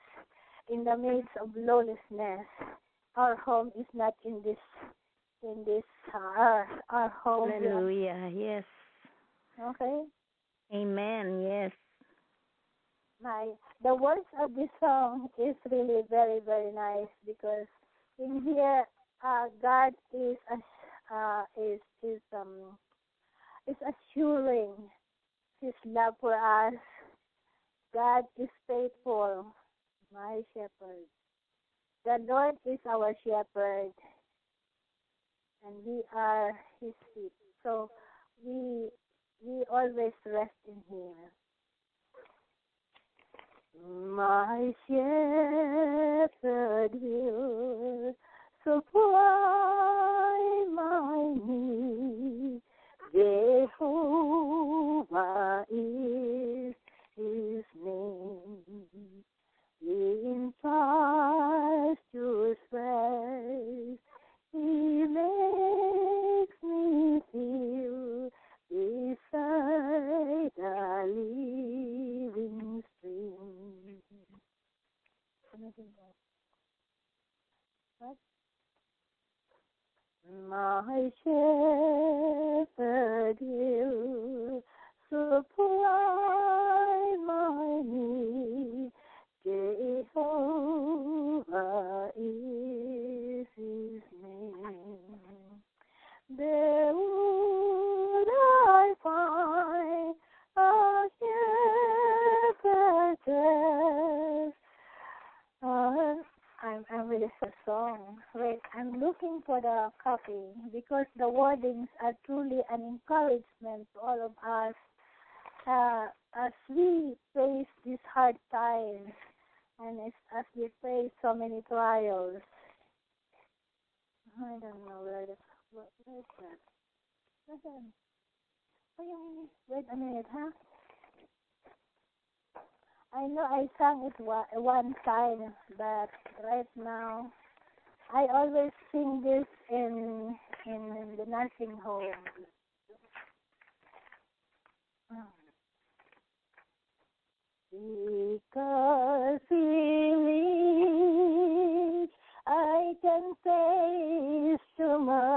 in the midst of lawlessness, our home is not in this earth. Our home. Hallelujah. Yes. Okay. Amen. Yes. The words of this song is really very, very nice, because in here God is assuring His love for us. God is faithful, my shepherd. The Lord is our shepherd, and we are His sheep. So we always rest in Him. My shepherd will supply my need. Jehovah is His name. In pastures rest, He makes me feel beside the living stream. What? My shepherd will supply my need. Jehovah is His name. There would I find a shepherdess. I'm really so song. Wait, I'm looking for the copy, because the wordings are truly an encouragement to all of us as we face these hard times and as we face so many trials. I don't know where is that? Wait a minute, huh? I know I sang it one time, but right now I always sing this in the nursing home. Because He lives, I can face tomorrow.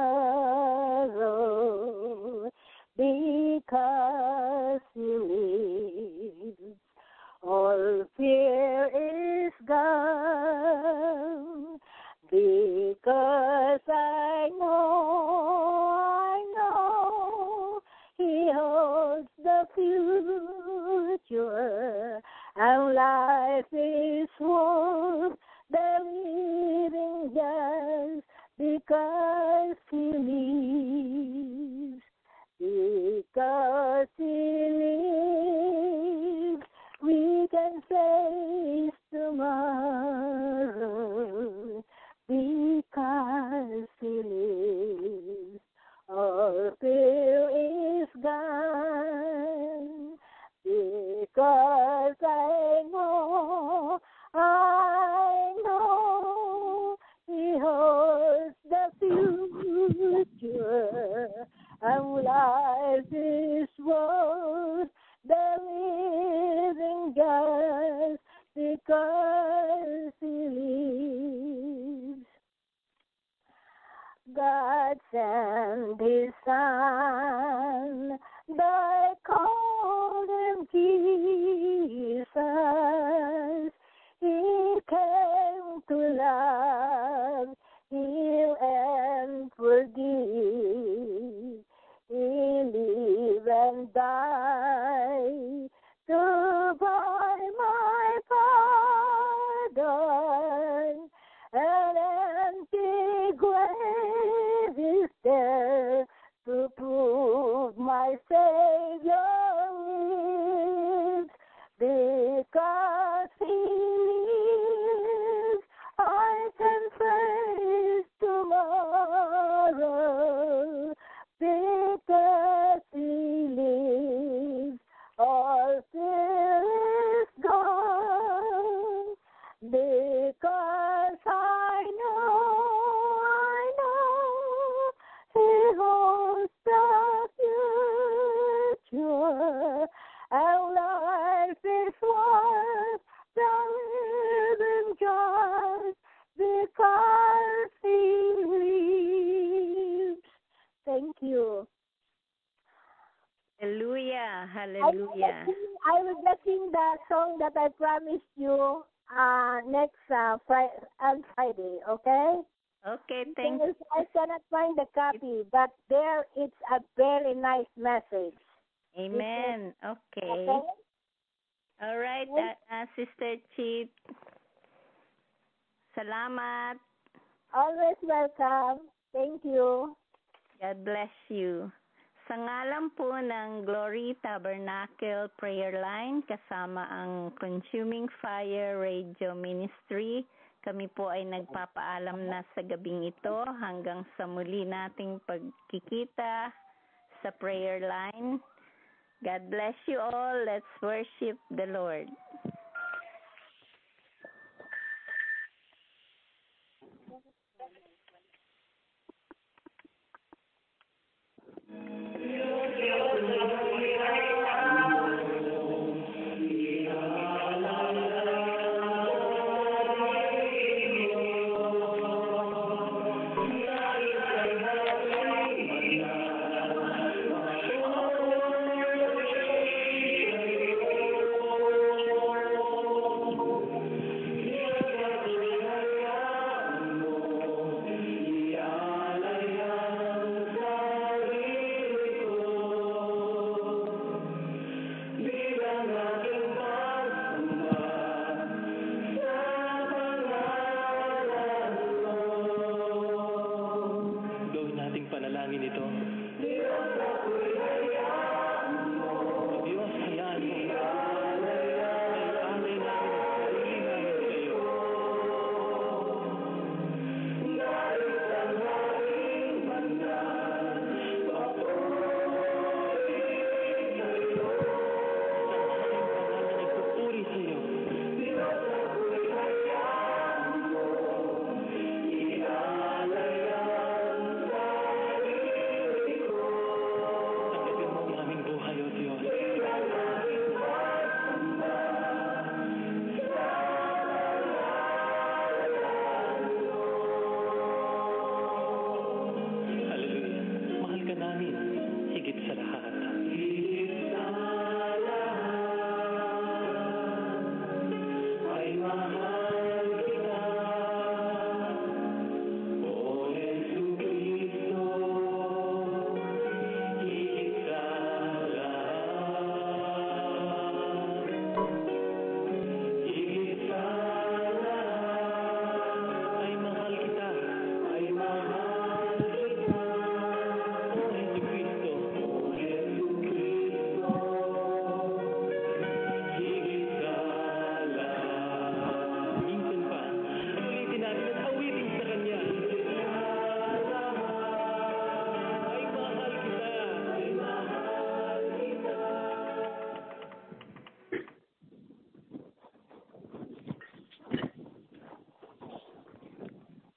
Because He lives, all fear is gone. Because I know He holds the future, and life is worth the living just because He lives. Because He lives, we can face tomorrow. Because He lives, all fear is gone. Because I know He holds the future, and life is worth the living just because He lives. God sent His Son, they called Him Jesus. He came to love, heal, and forgive. He lived and died to buy my pardon. An empty grave is there to prove my Savior lives. Because He lives, I can face tomorrow. Because He lives, all fear is gone. Because I know and life is worth the living just because He lives. Thank you. Hallelujah. Hallelujah. I will just sing the song that I promised you next Friday, okay? Okay, thank you. I cannot find the copy, but there it's a very nice message. Amen. Okay. Okay? All right, Sister Chip. Salamat. Always welcome. Thank you. God bless you. Sa ngalan po ng Glory Tabernacle Prayer Line, kasama ang Consuming Fire Radio Ministry, kami po ay nagpapaalam na sa gabing ito hanggang sa muli nating pagkikita sa prayer line. God bless you all. Let's worship the Lord.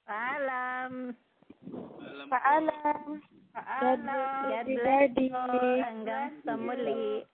Paalam. Paalam. God bless you. Hanggang sa muli.